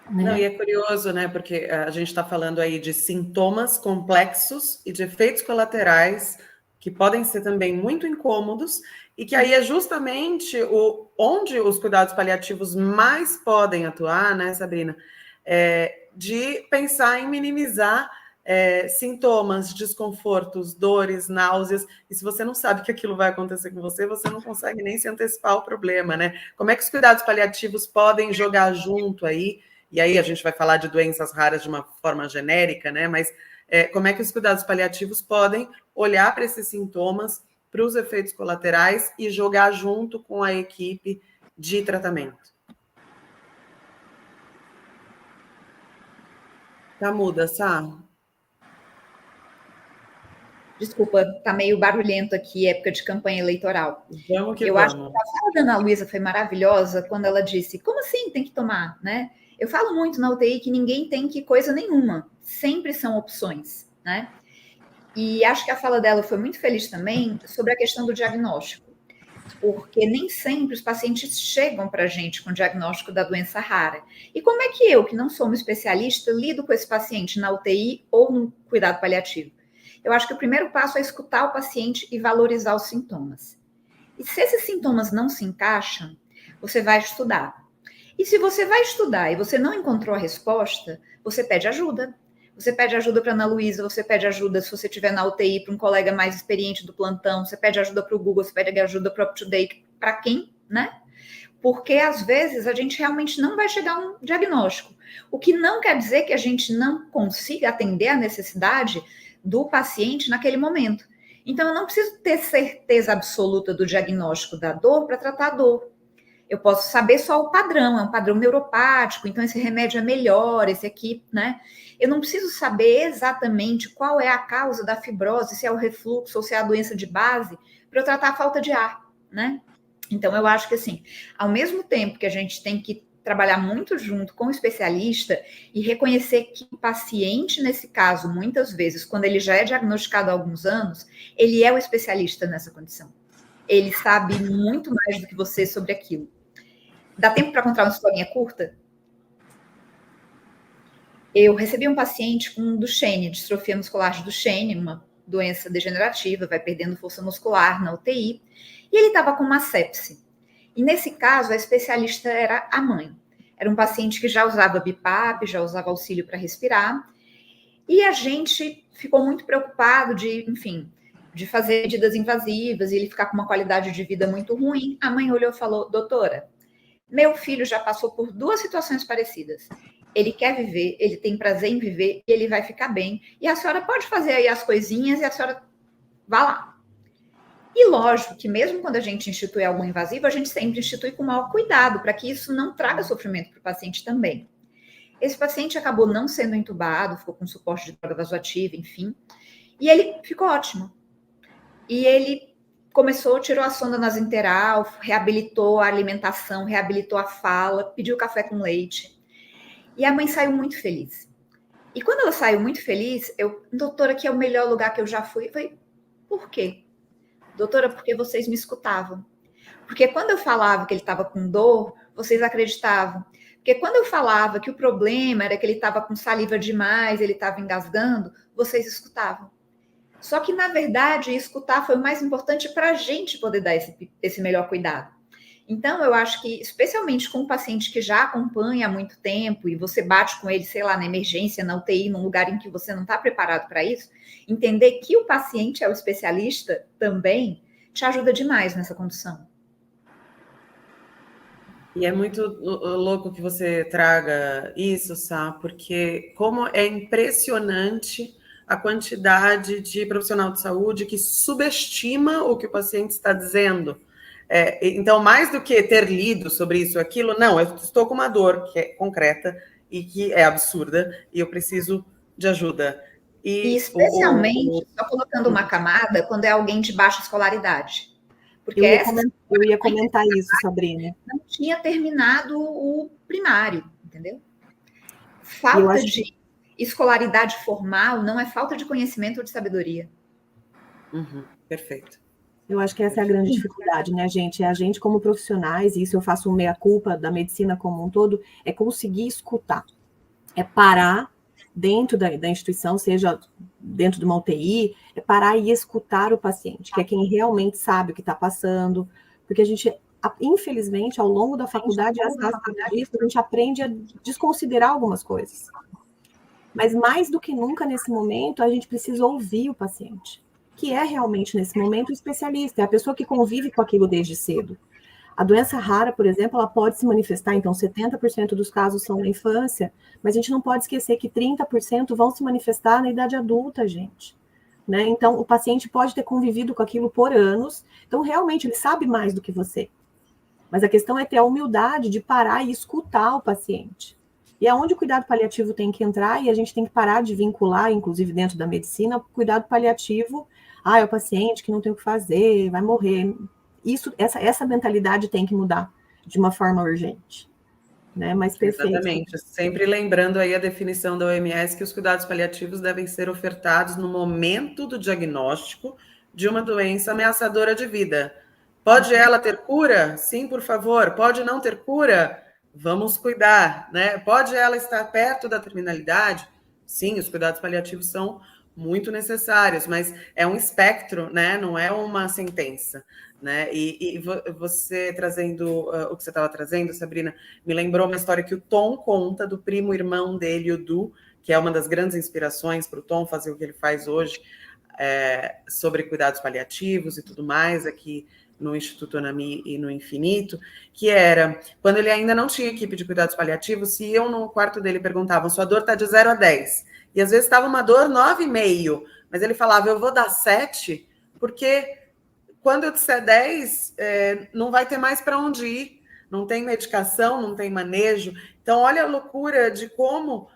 Né? Não, e é curioso, né? Porque a gente está falando aí de sintomas complexos e de efeitos colaterais que podem ser também muito incômodos, e que aí é justamente onde os cuidados paliativos mais podem atuar, né, Sabrina? De pensar em minimizar sintomas, desconfortos, dores, náuseas, e se você não sabe que aquilo vai acontecer com você, você não consegue nem se antecipar ao problema, né? Como é que os cuidados paliativos podem jogar junto aí? E aí a gente vai falar de doenças raras de uma forma genérica, né? Mas como é que os cuidados paliativos podem olhar para esses sintomas, para os efeitos colaterais e jogar junto com a equipe de tratamento? Tá muda, Sá? Desculpa, tá meio barulhento aqui, época de campanha eleitoral. Vamos que eu vamos. acho que a fala da Ana Luísa foi maravilhosa quando ela disse, como assim tem que tomar, né? Eu falo muito na UTI que ninguém tem que coisa nenhuma, sempre são opções, né? E acho que a fala dela foi muito feliz também sobre a questão do diagnóstico, porque nem sempre os pacientes chegam para a gente com o diagnóstico da doença rara. E como é que eu, que não sou uma especialista, lido com esse paciente na UTI ou no cuidado paliativo? Eu acho que o primeiro passo é escutar o paciente e valorizar os sintomas. E se esses sintomas não se encaixam, você vai estudar. E se você vai estudar e você não encontrou a resposta, você pede ajuda. Você pede ajuda para a Ana Luísa, você pede ajuda se você estiver na UTI para um colega mais experiente do plantão, você pede ajuda para o Google, você pede ajuda para o UpToDate, para quem, né? Porque às vezes a gente realmente não vai chegar a um diagnóstico. O que não quer dizer que a gente não consiga atender a necessidade do paciente naquele momento. Então, eu não preciso ter certeza absoluta do diagnóstico da dor para tratar a dor. Eu posso saber só o padrão, é um padrão neuropático, então esse remédio é melhor, esse aqui, né? Eu não preciso saber exatamente qual é a causa da fibrose, se é o refluxo ou se é a doença de base, para eu tratar a falta de ar, né? Então, eu acho que, assim, ao mesmo tempo que a gente tem que trabalhar muito junto com o especialista e reconhecer que o paciente, nesse caso, muitas vezes, quando ele já é diagnosticado há alguns anos, ele é o especialista nessa condição. Ele sabe muito mais do que você sobre aquilo. Dá tempo para contar uma historinha curta? Eu recebi um paciente com Duchenne, distrofia muscular de Duchenne, uma doença degenerativa, vai perdendo força muscular na UTI, e ele estava com uma sepse. E nesse caso, a especialista era a mãe. Era um paciente que já usava BiPAP, já usava auxílio para respirar, e a gente ficou muito preocupado de, enfim, de fazer medidas invasivas e ele ficar com uma qualidade de vida muito ruim. A mãe olhou e falou, doutora, meu filho já passou por 2 situações parecidas. Ele quer viver, ele tem prazer em viver e ele vai ficar bem. E a senhora pode fazer aí as coisinhas e a senhora vá lá. E lógico que mesmo quando a gente institui algo invasivo, a gente sempre institui com maior cuidado para que isso não traga sofrimento para o paciente também. Esse paciente acabou não sendo entubado, ficou com suporte de droga vasoativa, enfim. E ele ficou ótimo. E ele tirou a sonda nasointeral, reabilitou a alimentação, reabilitou a fala, pediu café com leite. E a mãe saiu muito feliz. E quando ela saiu muito feliz, doutora, aqui é o melhor lugar que eu já fui. Eu falei, por quê? Doutora, porque vocês me escutavam. Porque quando eu falava que ele estava com dor, vocês acreditavam. Porque quando eu falava que o problema era que ele estava com saliva demais, ele estava engasgando, vocês escutavam. Só que, na verdade, escutar foi o mais importante para a gente poder dar esse melhor cuidado. Então, eu acho que, especialmente com um paciente que já acompanha há muito tempo e você bate com ele, sei lá, na emergência, na UTI, num lugar em que você não está preparado para isso, entender que o paciente é o especialista também te ajuda demais nessa condição. E é muito louco que você traga isso, Sá, porque como é impressionante a quantidade de profissional de saúde que subestima o que o paciente está dizendo. Então, mais do que ter lido sobre isso ou aquilo, não, eu estou com uma dor que é concreta e que é absurda e eu preciso de ajuda. E especialmente, só colocando uma camada, quando é alguém de baixa escolaridade. Porque eu ia comentar isso, Sabrina. Não tinha terminado o primário, entendeu? Falta de escolaridade formal não é falta de conhecimento ou de sabedoria. Perfeito. Eu acho que essa é a grande dificuldade, né, gente? É a gente como profissionais, e isso eu faço meia-culpa da medicina como um todo, é conseguir escutar. É parar dentro da instituição, seja dentro de uma UTI, é parar e escutar o paciente, que é quem realmente sabe o que está passando, porque a gente, infelizmente, ao longo da faculdade, a gente aprende a desconsiderar algumas coisas. Mas mais do que nunca nesse momento, a gente precisa ouvir o paciente, que é realmente nesse momento o especialista, é a pessoa que convive com aquilo desde cedo. A doença rara, por exemplo, ela pode se manifestar, então 70% dos casos são na infância, mas a gente não pode esquecer que 30% vão se manifestar na idade adulta, gente. Né? Então, o paciente pode ter convivido com aquilo por anos, então realmente ele sabe mais do que você. Mas a questão é ter a humildade de parar e escutar o paciente. E é onde o cuidado paliativo tem que entrar, e a gente tem que parar de vincular, inclusive dentro da medicina, o cuidado paliativo, é o paciente que não tem o que fazer, vai morrer. Essa mentalidade tem que mudar de uma forma urgente. Né? Mas perfeito. Exatamente. Sempre lembrando aí a definição da OMS que os cuidados paliativos devem ser ofertados no momento do diagnóstico de uma doença ameaçadora de vida. Pode ela ter cura? Sim, por favor. Pode não ter cura? Vamos cuidar, né? Pode ela estar perto da terminalidade? Sim, os cuidados paliativos são muito necessários, mas é um espectro, né? Não é uma sentença, né? E você trazendo o que você estava trazendo, Sabrina, me lembrou uma história que o Tom conta do primo irmão dele, o Du, que é uma das grandes inspirações para o Tom fazer o que ele faz hoje, sobre cuidados paliativos e tudo mais, aqui no Instituto Anami e no Infinito, que era, quando ele ainda não tinha equipe de cuidados paliativos, se iam no quarto dele e perguntavam, sua dor está de 0 a 10, e às vezes estava uma dor 9,5, mas ele falava, eu vou dar 7, porque quando eu disser 10, não vai ter mais para onde ir, não tem medicação, não tem manejo. Então, olha a loucura de como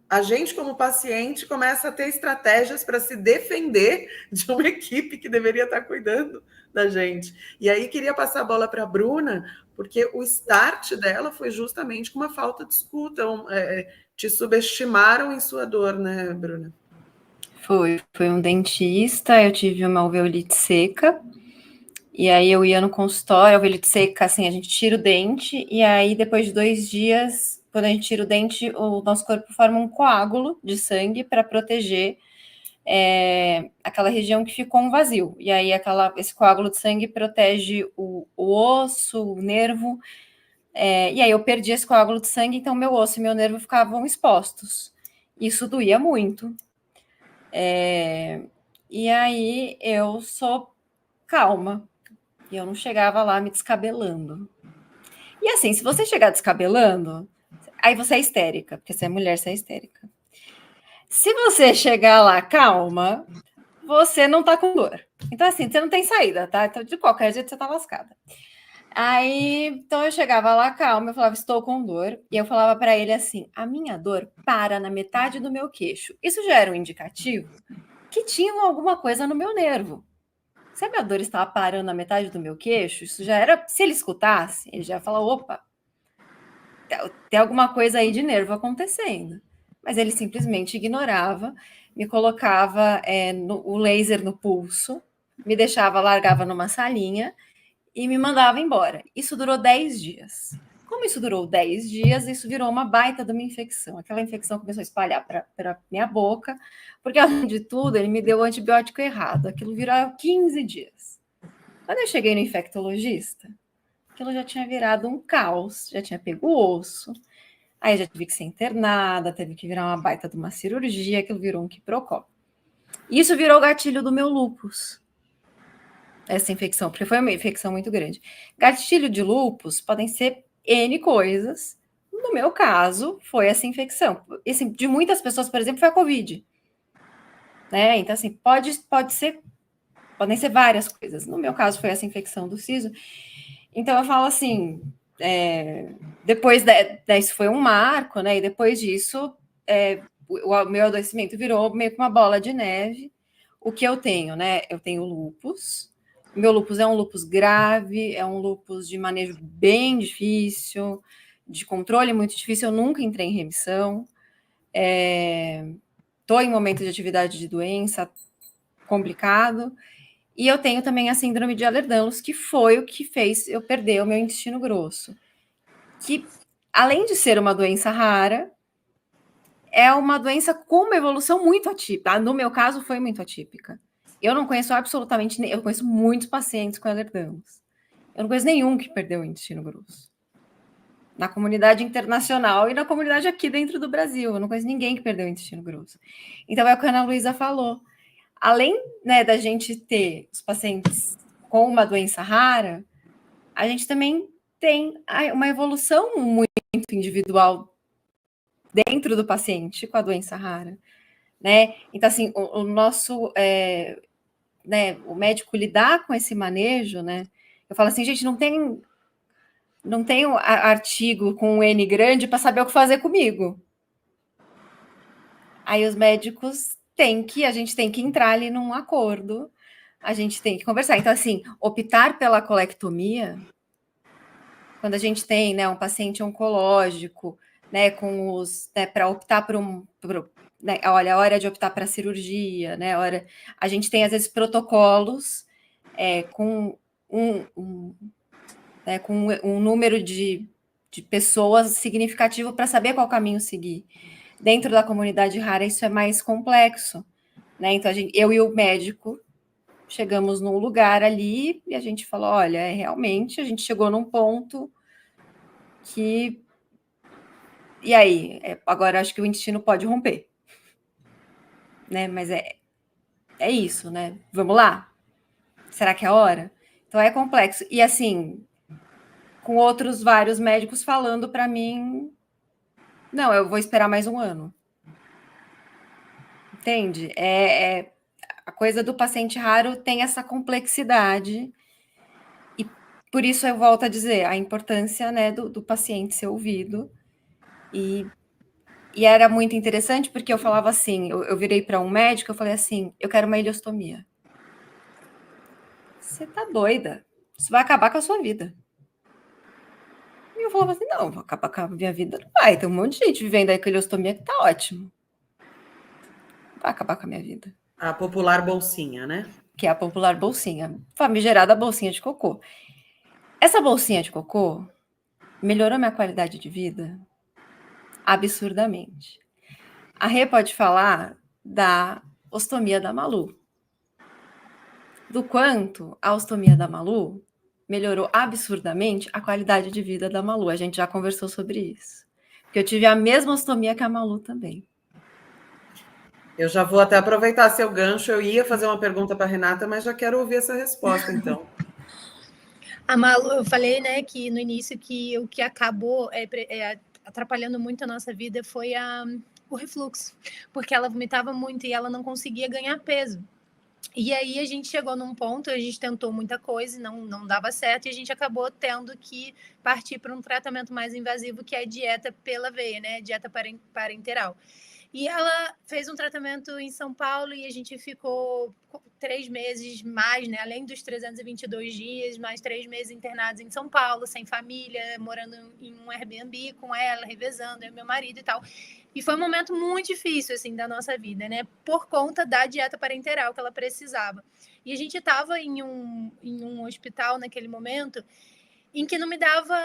a gente, como paciente, começa a ter estratégias para se defender de uma equipe que deveria estar cuidando da gente. E aí, queria passar a bola para a Bruna, porque o start dela foi justamente com uma falta de escuta. Te subestimaram em sua dor, né, Bruna? Foi um dentista, eu tive uma alveolite seca, e aí eu ia no consultório, alveolite seca, assim, a gente tira o dente, e aí depois de 2 dias, quando a gente tira o dente, o nosso corpo forma um coágulo de sangue para proteger aquela região que ficou um vazio. E aí esse coágulo de sangue protege o osso, o nervo, e aí eu perdi esse coágulo de sangue, então meu osso e meu nervo ficavam expostos. Isso doía muito. E aí eu sou calma, e eu não chegava lá me descabelando. E assim, se você chegar descabelando, aí você é histérica, porque você é mulher, você é histérica. Se você chegar lá calma, você não tá com dor. Então, assim, você não tem saída, tá? Então, de qualquer jeito, você tá lascada. Aí, então eu chegava lá calma, eu falava, estou com dor, e eu falava para ele assim, a minha dor para na metade do meu queixo. Isso já era um indicativo que tinha alguma coisa no meu nervo. Se a minha dor estava parando na metade do meu queixo, isso já era, se ele escutasse, ele já ia falar, opa, tem alguma coisa aí de nervo acontecendo. Mas ele simplesmente ignorava, me colocava o laser no pulso, me deixava, largava numa salinha e me mandava embora. Isso durou 10 dias. Como isso durou 10 dias, isso virou uma baita de uma infecção. Aquela infecção começou a espalhar para minha boca, porque, além de tudo, ele me deu o antibiótico errado. Aquilo virou 15 dias. Quando eu cheguei no infectologista, aquilo já tinha virado um caos, já tinha pego o osso, aí já tive que ser internada, teve que virar uma baita de uma cirurgia, aquilo virou um quiprocó. Isso virou o gatilho do meu lúpus, essa infecção, porque foi uma infecção muito grande. Gatilho de lúpus podem ser N coisas. No meu caso, foi essa infecção. E, assim, de muitas pessoas, por exemplo, foi a Covid. Né? Então, assim, podem ser várias coisas. No meu caso, foi essa infecção do siso. Então, eu falo assim, depois isso foi um marco, né? E depois disso, o meu adoecimento virou meio que uma bola de neve. O que eu tenho, né? Eu tenho lúpus. O meu lúpus é um lúpus grave, é um lúpus de manejo bem difícil, de controle muito difícil. Eu nunca entrei em remissão. Estou em momento de atividade de doença complicado. E eu tenho também a síndrome de Ehlers-Danlos, que foi o que fez eu perder o meu intestino grosso. Que, além de ser uma doença rara, é uma doença com uma evolução muito atípica. No meu caso, foi muito atípica. Eu não conheço absolutamente... Eu conheço muitos pacientes com Ehlers-Danlos. Eu não conheço nenhum que perdeu o intestino grosso. Na comunidade internacional e na comunidade aqui dentro do Brasil. Eu não conheço ninguém que perdeu o intestino grosso. Então, é o que a Ana Luísa falou. Além, né, da gente ter os pacientes com uma doença rara, a gente também tem uma evolução muito individual dentro do paciente com a doença rara, né? Então, assim, o nosso, né, o médico lidar com esse manejo, né? Eu falo assim, gente, não tem artigo com um N grande para saber o que fazer comigo. Aí os médicos a gente tem que entrar ali num acordo, a gente tem que conversar. Então, assim, optar pela colectomia, quando a gente tem, né, um paciente oncológico, né, para optar né, olha, a hora de optar para cirurgia, né, a gente tem às vezes protocolos com um número de pessoas significativo para saber qual caminho seguir. Dentro da comunidade rara, isso é mais complexo, né? Então, eu e o médico chegamos num lugar ali e a gente falou, olha, realmente a gente chegou num ponto que... E aí? Agora acho que o intestino pode romper. Né? Mas é isso, né? Vamos lá? Será que é a hora? Então é complexo. E assim, com outros vários médicos falando para mim, não, eu vou esperar mais um ano. Entende? A coisa do paciente raro tem essa complexidade e por isso eu volto a dizer a importância, né, do paciente ser ouvido e era muito interessante porque eu falava assim, eu virei para um médico, eu falei assim, eu quero uma ileostomia. Você tá doida? Isso vai acabar com a sua vida. E eu falava assim, não, vou acabar com a minha vida, não vai, tem um monte de gente vivendo aí com ileostomia que tá ótimo. Vai acabar com a minha vida. A popular bolsinha, né? Que é a popular bolsinha, famigerada bolsinha de cocô. Essa bolsinha de cocô melhorou minha qualidade de vida absurdamente. A Rê pode falar da ostomia da Malu. Do quanto a ostomia da Malu melhorou absurdamente a qualidade de vida da Malu. A gente já conversou sobre isso. Porque eu tive a mesma ostomia que a Malu também. Eu já vou até aproveitar seu gancho. Eu ia fazer uma pergunta para a Renata, mas já quero ouvir essa resposta, então. A Malu, eu falei, né, que no início que o que acabou atrapalhando muito a nossa vida foi o refluxo, porque ela vomitava muito e ela não conseguia ganhar peso. E aí a gente chegou num ponto, a gente tentou muita coisa e não dava certo, e a gente acabou tendo que partir para um tratamento mais invasivo, que é a dieta pela veia, né, dieta parenteral. E ela fez um tratamento em São Paulo e a gente ficou 3 meses mais, né? Além dos 322 dias, mais 3 meses internados em São Paulo, sem família, morando em um Airbnb com ela, revezando, eu e meu marido e tal. E foi um momento muito difícil, assim, da nossa vida, né? Por conta da dieta parenteral que ela precisava. E a gente estava em um hospital naquele momento em que não me dava...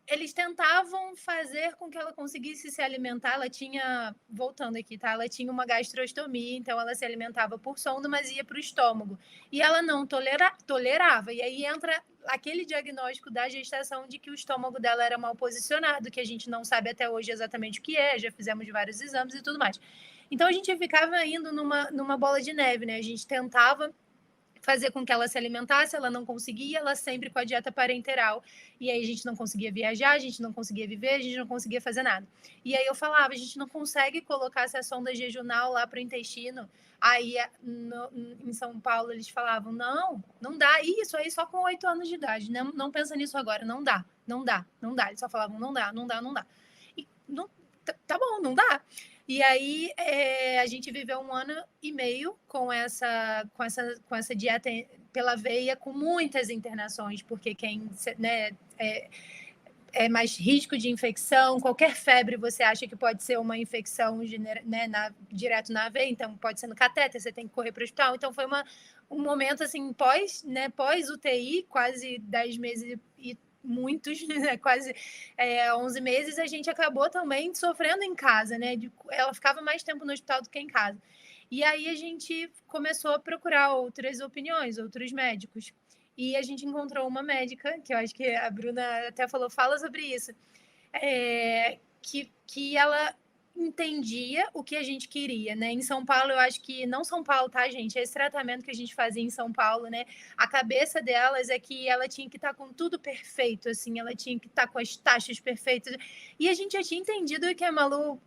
Eles tentavam fazer com que ela conseguisse se alimentar. Ela tinha, voltando aqui, tá? Ela tinha uma gastrostomia, então ela se alimentava por sonda, mas ia para o estômago. E ela não tolerava. E aí entra aquele diagnóstico da gestação de que o estômago dela era mal posicionado, que a gente não sabe até hoje exatamente o que é, já fizemos vários exames e tudo mais. Então a gente ficava indo numa bola de neve, né? A gente tentava fazer com que ela se alimentasse, ela não conseguia, ela sempre com a dieta parenteral. E aí a gente não conseguia viajar, a gente não conseguia viver, a gente não conseguia fazer nada. E aí eu falava, a gente não consegue colocar essa sonda jejunal lá para o intestino. Aí em São Paulo eles falavam, não dá, isso aí só com 8 anos de idade, não pensa nisso agora, não dá. Eles só falavam, não dá. E tá bom, não dá. E aí a gente viveu 1 ano e meio com essa dieta pela veia, com muitas internações, porque quem, né, é mais risco de infecção, qualquer febre você acha que pode ser uma infecção, né, direto na veia, então pode ser no catéter, você tem que correr para o hospital. Então foi um momento assim, pós UTI, quase 10 meses e muitos, né, quase 11 meses, a gente acabou também sofrendo em casa, né? Ela ficava mais tempo no hospital do que em casa. E aí a gente começou a procurar outras opiniões, outros médicos. E a gente encontrou uma médica, que eu acho que a Bruna até falou, fala sobre isso, que ela entendia o que a gente queria, né? Em São Paulo, eu acho que, não São Paulo, tá, gente? Esse tratamento que a gente fazia em São Paulo, né? A cabeça delas é que ela tinha que estar com tudo perfeito, assim, ela tinha que estar com as taxas perfeitas. E a gente já tinha entendido que a Malu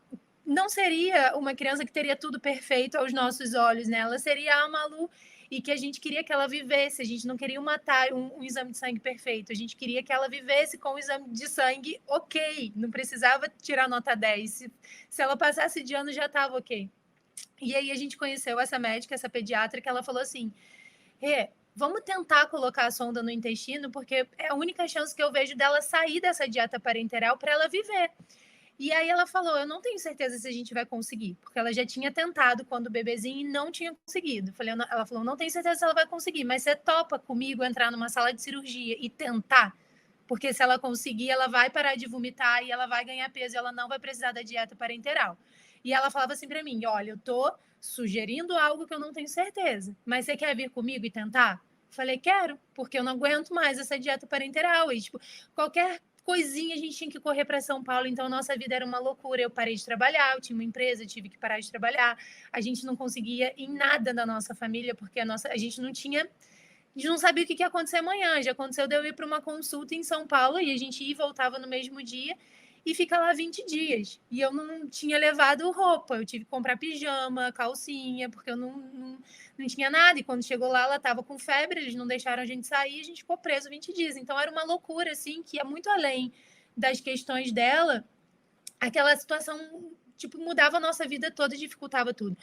não seria uma criança que teria tudo perfeito aos nossos olhos, né? Ela seria a Malu, e que a gente queria que ela vivesse, a gente não queria matar um exame de sangue perfeito, a gente queria que ela vivesse com o exame de sangue ok, não precisava tirar nota 10, se ela passasse de ano já estava ok. E aí a gente conheceu essa médica, essa pediatra, que ela falou assim, vamos tentar colocar a sonda no intestino, porque é a única chance que eu vejo dela sair dessa dieta parenteral para ela viver. E aí ela falou, eu não tenho certeza se a gente vai conseguir, porque ela já tinha tentado quando bebezinho e não tinha conseguido. Ela falou, não tenho certeza se ela vai conseguir, mas você topa comigo entrar numa sala de cirurgia e tentar? Porque se ela conseguir, ela vai parar de vomitar e ela vai ganhar peso e ela não vai precisar da dieta parenteral. E ela falava assim para mim, olha, eu tô sugerindo algo que eu não tenho certeza, mas você quer vir comigo e tentar? Falei, quero, porque eu não aguento mais essa dieta parenteral. E, tipo, qualquer coisinha a gente tinha que correr para São Paulo, então nossa vida era uma loucura. Eu parei de trabalhar, eu tinha uma empresa, tive que parar de trabalhar. A gente não conseguia em nada da nossa família, porque a gente não sabia o que ia acontecer amanhã. Já aconteceu de eu ir para uma consulta em São Paulo e a gente ia e voltava no mesmo dia e fica lá 20 dias. E eu não tinha levado roupa, eu tive que comprar pijama, calcinha, porque eu não tinha nada. E quando chegou lá, ela estava com febre, eles não deixaram a gente sair, a gente ficou preso 20 dias. Então era uma loucura, assim, que ia muito além das questões dela. Aquela situação, tipo, mudava a nossa vida toda e dificultava tudo.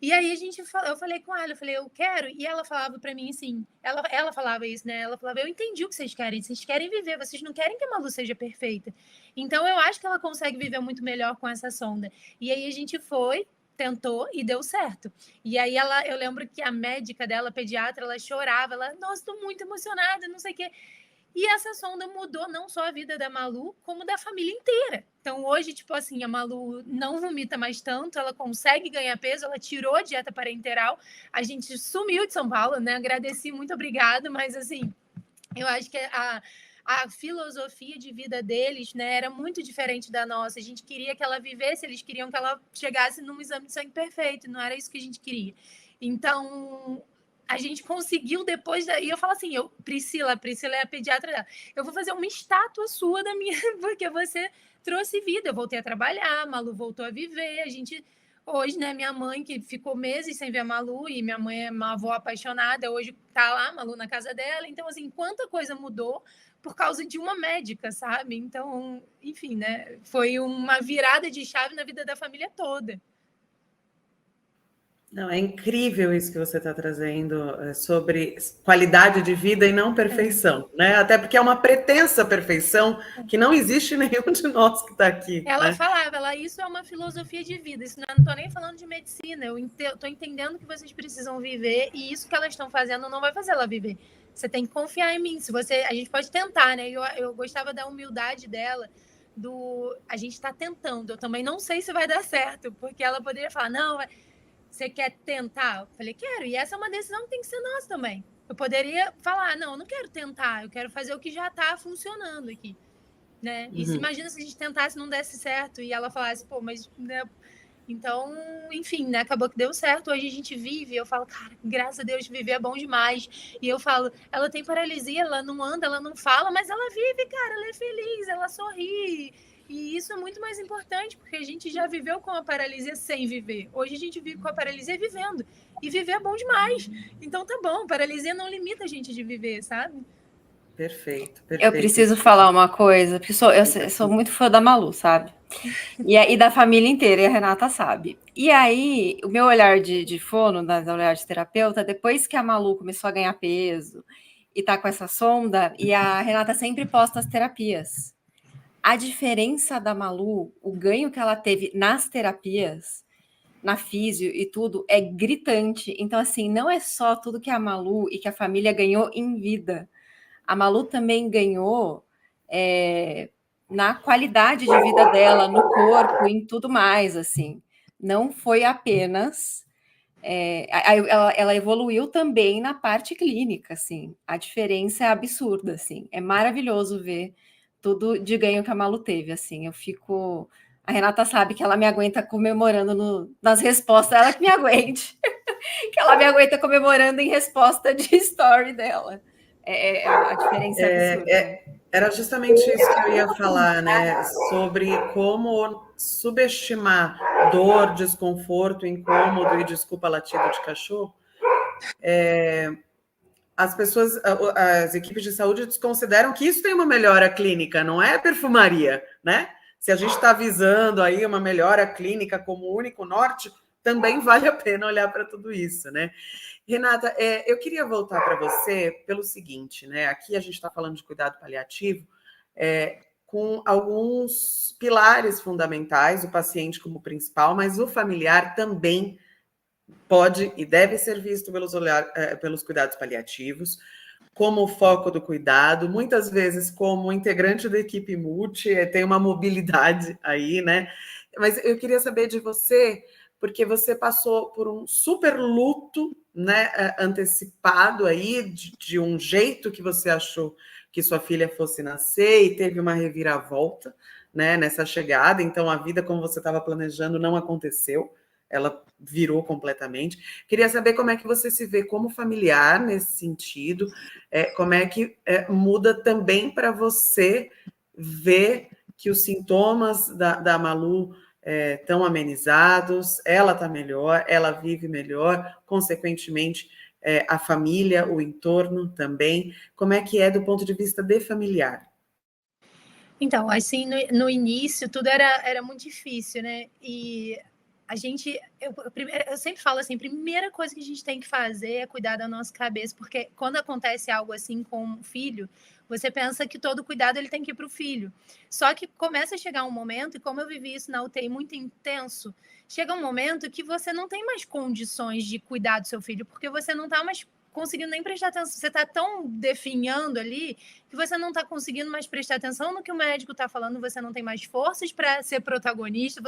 E aí eu falei com ela, eu falei, eu quero, e ela falava para mim assim, ela falava isso, né? Ela falava, eu entendi o que vocês querem viver, vocês não querem que a Malu seja perfeita. Então eu acho que ela consegue viver muito melhor com essa sonda. E aí a gente tentou e deu certo. E aí eu lembro que a médica dela, a pediatra, ela chorava, nossa, tô muito emocionada, não sei o quê. E essa sonda mudou não só a vida da Malu, como da família inteira. Então, hoje, tipo assim, a Malu não vomita mais tanto, ela consegue ganhar peso, ela tirou a dieta parenteral, a gente sumiu de São Paulo, né? Agradeci, muito obrigada, mas assim, eu acho que a filosofia de vida deles, né, era muito diferente da nossa. A gente queria que ela vivesse, eles queriam que ela chegasse num exame de sangue perfeito, não era isso que a gente queria. Então, a gente conseguiu depois daí, eu falo assim, Priscila é a pediatra dela, eu vou fazer uma estátua sua da minha, porque você trouxe vida, eu voltei a trabalhar, a Malu voltou a viver, a gente, hoje, né, minha mãe que ficou meses sem ver a Malu, e minha mãe é uma avó apaixonada, hoje tá lá, a Malu na casa dela, então assim, quanta coisa mudou por causa de uma médica, sabe? Então, enfim, né, foi uma virada de chave na vida da família toda. Não, é incrível isso que você está trazendo sobre qualidade de vida e não perfeição, né? Até porque é uma pretensa perfeição que não existe nenhum de nós que está aqui. Ela né? falava, isso é uma filosofia de vida, isso não estou nem falando de medicina, eu estou entendendo que vocês precisam viver e isso que elas estão fazendo não vai fazer ela viver. Você tem que confiar em mim. A gente pode tentar, né? Eu gostava da humildade dela, a gente está tentando. Eu também não sei se vai dar certo, porque ela poderia falar, não, você quer tentar? Eu falei, quero. E essa é uma decisão que tem que ser nossa também. Eu poderia falar, não, eu não quero tentar, eu quero fazer o que já está funcionando aqui. Né? E imagina se a gente tentasse e não desse certo, e ela falasse, pô, mas... Né? Então, enfim, né? Acabou que deu certo. Hoje a gente vive, eu falo, cara, graças a Deus, viver é bom demais. E eu falo, ela tem paralisia, ela não anda, ela não fala, mas ela vive, cara, ela é feliz, ela sorri. E isso é muito mais importante, porque a gente já viveu com a paralisia sem viver. Hoje a gente vive com a paralisia vivendo. E viver é bom demais. Então tá bom, paralisia não limita a gente de viver, sabe? Perfeito, Eu perfeito. preciso falar uma coisa, porque eu sou muito fã da Malu, sabe? E da família inteira, e a Renata sabe. E aí, o meu olhar de fono, o olhar de terapeuta, depois que a Malu começou a ganhar peso e tá com essa sonda, e a Renata sempre posta as terapias. A diferença da Malu, o ganho que ela teve nas terapias, na físio e tudo, é gritante. Então, assim, não é só tudo que a Malu e que a família ganhou em vida. A Malu também ganhou na qualidade de vida dela, no corpo, em tudo mais, assim. Não foi apenas... ela evoluiu também na parte clínica, assim. A diferença é absurda, assim. É maravilhoso ver tudo de ganho que a Malu teve, assim. Eu fico... A Renata sabe que ela me aguenta comemorando nas respostas, ela que me aguente. Que ela me aguenta comemorando em resposta de story dela. A diferença é absurda. Era justamente isso que eu ia falar, né? Sobre como subestimar dor, desconforto, incômodo e desculpa latido de cachorro. As pessoas, as equipes de saúde desconsideram que isso tem uma melhora clínica, não é perfumaria, né? Se a gente está visando aí uma melhora clínica como único norte, também vale a pena olhar para tudo isso, né? Renata, eu queria voltar para você pelo seguinte, né? Aqui a gente está falando de cuidado paliativo, com alguns pilares fundamentais, o paciente como principal, mas o familiar também pode e deve ser visto pelos cuidados paliativos, como foco do cuidado, muitas vezes como integrante da equipe multi, tem uma mobilidade aí, né? Mas eu queria saber de você, porque você passou por um super luto, né, antecipado aí, de um jeito que você achou que sua filha fosse nascer e teve uma reviravolta, né, nessa chegada, então a vida como você estava planejando não aconteceu, ela virou completamente. Queria saber como é que você se vê como familiar nesse sentido, como é que muda também para você ver que os sintomas da Malu estão amenizados, ela está melhor, ela vive melhor, consequentemente, a família, o entorno também. Como é que é do ponto de vista de familiar? Então, assim, no início, tudo era muito difícil, né? E a gente, eu sempre falo assim, a primeira coisa que a gente tem que fazer é cuidar da nossa cabeça, porque quando acontece algo assim com um filho, você pensa que todo cuidado ele tem que ir para o filho. Só que começa a chegar um momento, e como eu vivi isso na UTI muito intenso, chega um momento que você não tem mais condições de cuidar do seu filho, porque você não está mais conseguindo nem prestar atenção, você está tão definhando ali que você não está conseguindo mais prestar atenção no que o médico está falando, você não tem mais forças para ser protagonista,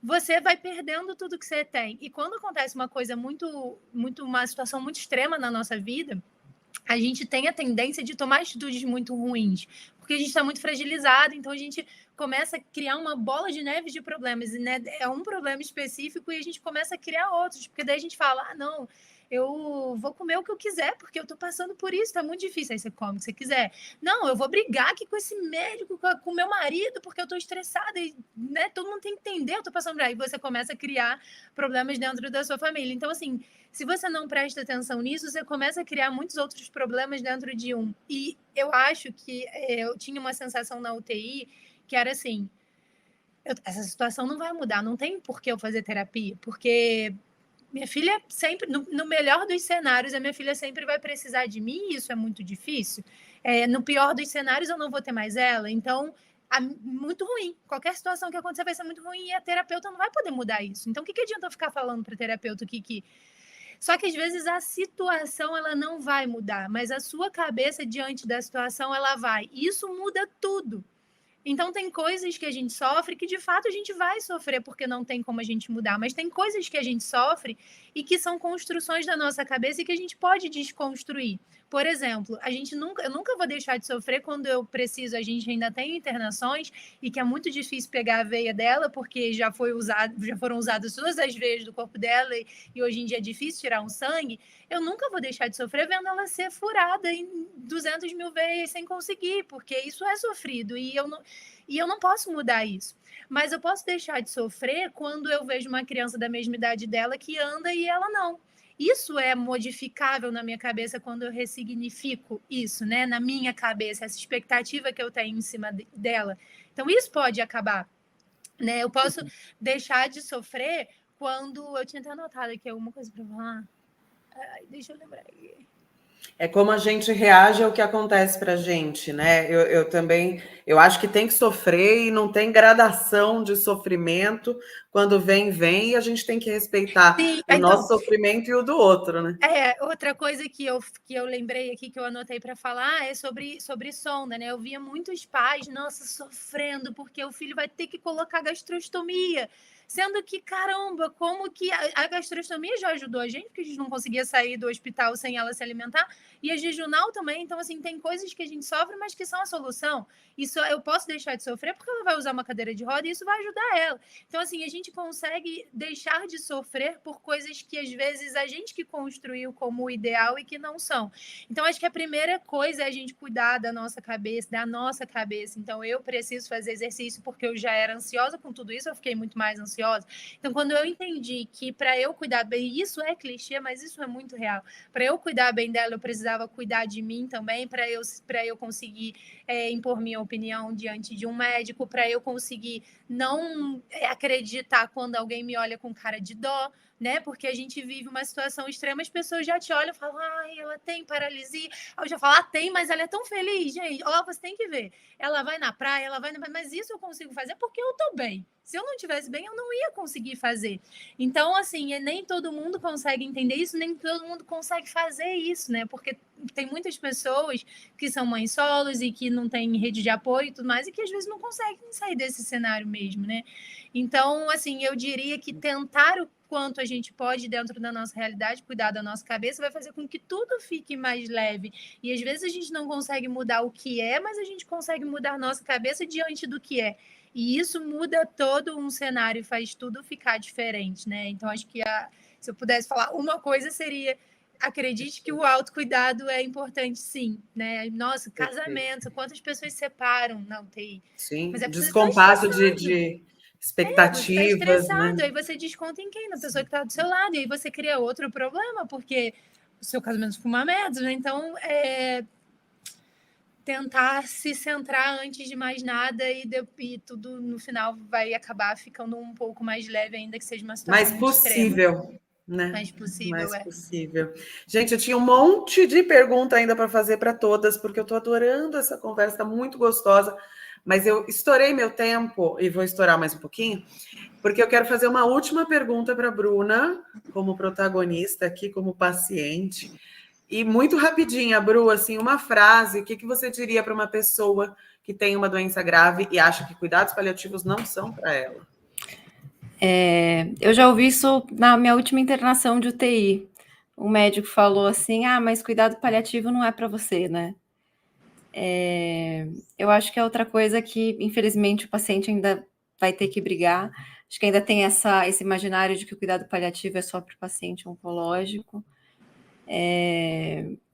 você vai perdendo tudo que você tem. E quando acontece uma coisa uma situação muito extrema na nossa vida, a gente tem a tendência de tomar atitudes muito ruins, porque a gente está muito fragilizado, então a gente começa a criar uma bola de neve de problemas, e né, é um problema específico e a gente começa a criar outros, porque daí a gente fala, não, eu vou comer o que eu quiser, porque eu estou passando por isso, está muito difícil, aí você come o que você quiser. Não, eu vou brigar aqui com esse médico, com o meu marido, porque eu estou estressada, e né, todo mundo tem que entender, eu estou passando por aí, e você começa a criar problemas dentro da sua família. Então, assim, se você não presta atenção nisso, você começa a criar muitos outros problemas dentro de um. E eu acho que eu tinha uma sensação na UTI que era assim, essa situação não vai mudar, não tem por que eu fazer terapia, porque minha filha sempre, no melhor dos cenários, a minha filha sempre vai precisar de mim, e isso é muito difícil. No pior dos cenários, eu não vou ter mais ela, então muito ruim. Qualquer situação que acontecer vai ser muito ruim e a terapeuta não vai poder mudar isso. Então, o que adianta eu ficar falando para o terapeuta que só que às vezes a situação ela não vai mudar, mas a sua cabeça diante da situação ela vai. E isso muda tudo. Então tem coisas que a gente sofre que de fato a gente vai sofrer porque não tem como a gente mudar, mas tem coisas que a gente sofre e que são construções da nossa cabeça e que a gente pode desconstruir. Por exemplo, eu nunca vou deixar de sofrer quando eu preciso, a gente ainda tem internações e que é muito difícil pegar a veia dela porque já foram usadas todas as veias do corpo dela e hoje em dia é difícil tirar um sangue. Eu nunca vou deixar de sofrer vendo ela ser furada em 200 mil veias sem conseguir, porque isso é sofrido e eu não posso mudar isso. Mas eu posso deixar de sofrer quando eu vejo uma criança da mesma idade dela que anda e ela não. isso é modificável na minha cabeça quando eu ressignifico isso, né? Na minha cabeça, essa expectativa que eu tenho em cima dela. Então, isso pode acabar, né? Eu posso deixar de sofrer quando... Eu tinha até anotado aqui alguma coisa para falar. Ai, deixa eu lembrar aqui. É como a gente reage ao que acontece para a gente, né? Eu também, eu acho que tem que sofrer e não tem gradação de sofrimento. Quando vem, e a gente tem que respeitar Sim, o então, nosso sofrimento e o do outro, né? outra coisa que eu lembrei aqui, que eu anotei para falar, é sobre sonda, né? Eu via muitos pais, nossa, sofrendo porque o filho vai ter que colocar gastrostomia. Sendo que, caramba, como que a gastrostomia já ajudou a gente, porque a gente não conseguia sair do hospital sem ela se alimentar, e a jejunal também. Então, assim, tem coisas que a gente sofre, mas que são a solução. Isso eu posso deixar de sofrer porque ela vai usar uma cadeira de roda e isso vai ajudar ela. Então, assim, a gente consegue deixar de sofrer por coisas que, às vezes, a gente que construiu como o ideal e que não são. Então, acho que a primeira coisa é a gente cuidar da nossa cabeça, Então, eu preciso fazer exercício porque eu já era ansiosa com tudo isso, eu fiquei muito mais ansiosa. Então, quando eu entendi que para eu cuidar bem, isso é clichê, mas isso é muito real. Para eu cuidar bem dela, eu precisava cuidar de mim também, para eu conseguir impor minha opinião diante de um médico, para eu conseguir não acreditar quando alguém me olha com cara de dó, né? Porque a gente vive uma situação extrema, as pessoas já te olham e falam, ai, ela tem paralisia. Aí eu já falo, tem, mas ela é tão feliz, gente. Ó, você tem que ver. Ela vai na praia, mas isso eu consigo fazer porque eu tô bem. Se eu não estivesse bem, eu não ia conseguir fazer. Então, assim, nem todo mundo consegue entender isso, nem todo mundo consegue fazer isso, né? Porque tem muitas pessoas que são mães solos e que não têm rede de apoio e tudo mais, e que às vezes não conseguem sair desse cenário mesmo, né? Então, assim, eu diria que tentar o quanto a gente pode dentro da nossa realidade, cuidar da nossa cabeça, vai fazer com que tudo fique mais leve. E às vezes a gente não consegue mudar o que é, mas a gente consegue mudar a nossa cabeça diante do que é. E isso muda todo um cenário e faz tudo ficar diferente, né? Então, acho que se eu pudesse falar uma coisa, seria: acredite que o autocuidado é importante, sim, né? Nossa, casamento, quantas pessoas se separam na UTI? Sim, Mas é porque você está descompasso estressado. de Você está expectativas, estressado, né? aí você desconta em quem? Na pessoa que está do seu lado, e aí você cria outro problema, porque o seu casamento ficou uma merda, né? Então, tentar se centrar antes de mais nada e tudo no final vai acabar ficando um pouco mais leve, ainda que seja uma situação Mais muito extrema. possível, né? Mais possível, Mais possível. Gente, eu tinha um monte de pergunta ainda para fazer para todas, porque eu estou adorando essa conversa, está muito gostosa, mas eu estourei meu tempo e vou estourar mais um pouquinho, porque eu quero fazer uma última pergunta para a Bruna, como protagonista aqui, como paciente. E muito rapidinha, Bru, assim, uma frase, o que você diria para uma pessoa que tem uma doença grave e acha que cuidados paliativos não são para ela? Eu já ouvi isso na minha última internação de UTI. Um médico falou assim, mas cuidado paliativo não é para você, né? Eu acho que é outra coisa que, infelizmente, o paciente ainda vai ter que brigar. Acho que ainda tem esse imaginário de que o cuidado paliativo é só para o paciente oncológico.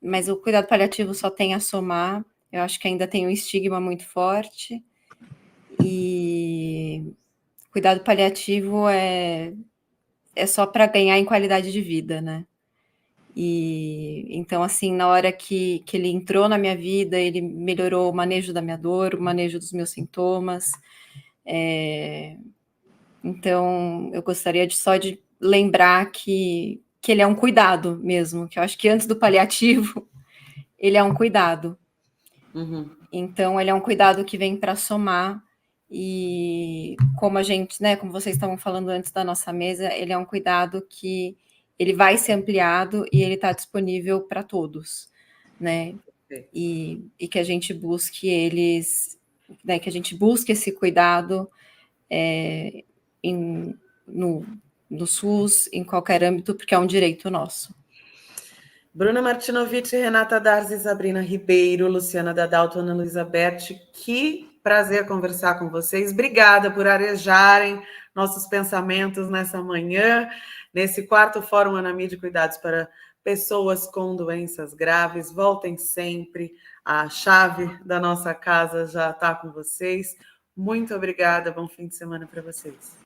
Mas o cuidado paliativo só tem a somar. Eu acho que ainda tem um estigma muito forte. E cuidado paliativo é só para ganhar em qualidade de vida, né? E então, assim, na hora que ele entrou na minha vida, ele melhorou o manejo da minha dor, o manejo dos meus sintomas. Então, eu gostaria só de lembrar que ele é um cuidado mesmo, que eu acho que antes do paliativo, ele é um cuidado. Uhum. Então, ele é um cuidado que vem para somar. E como a gente, né, como vocês estavam falando antes da nossa mesa, ele é um cuidado que ele vai ser ampliado e ele está disponível para todos, né? E que a gente busque eles, né, que a gente busque esse cuidado no SUS, em qualquer âmbito, porque é um direito nosso. Bruna Martinovic, Renata Darzi, Sabrina Ribeiro, Luciana Dadalto, Ana Luísa Berti, que prazer conversar com vocês. Obrigada por arejarem nossos pensamentos nessa manhã, nesse quarto Fórum Anami de Cuidados para Pessoas com Doenças Graves. Voltem sempre, a chave da nossa casa já está com vocês. Muito obrigada, bom fim de semana para vocês.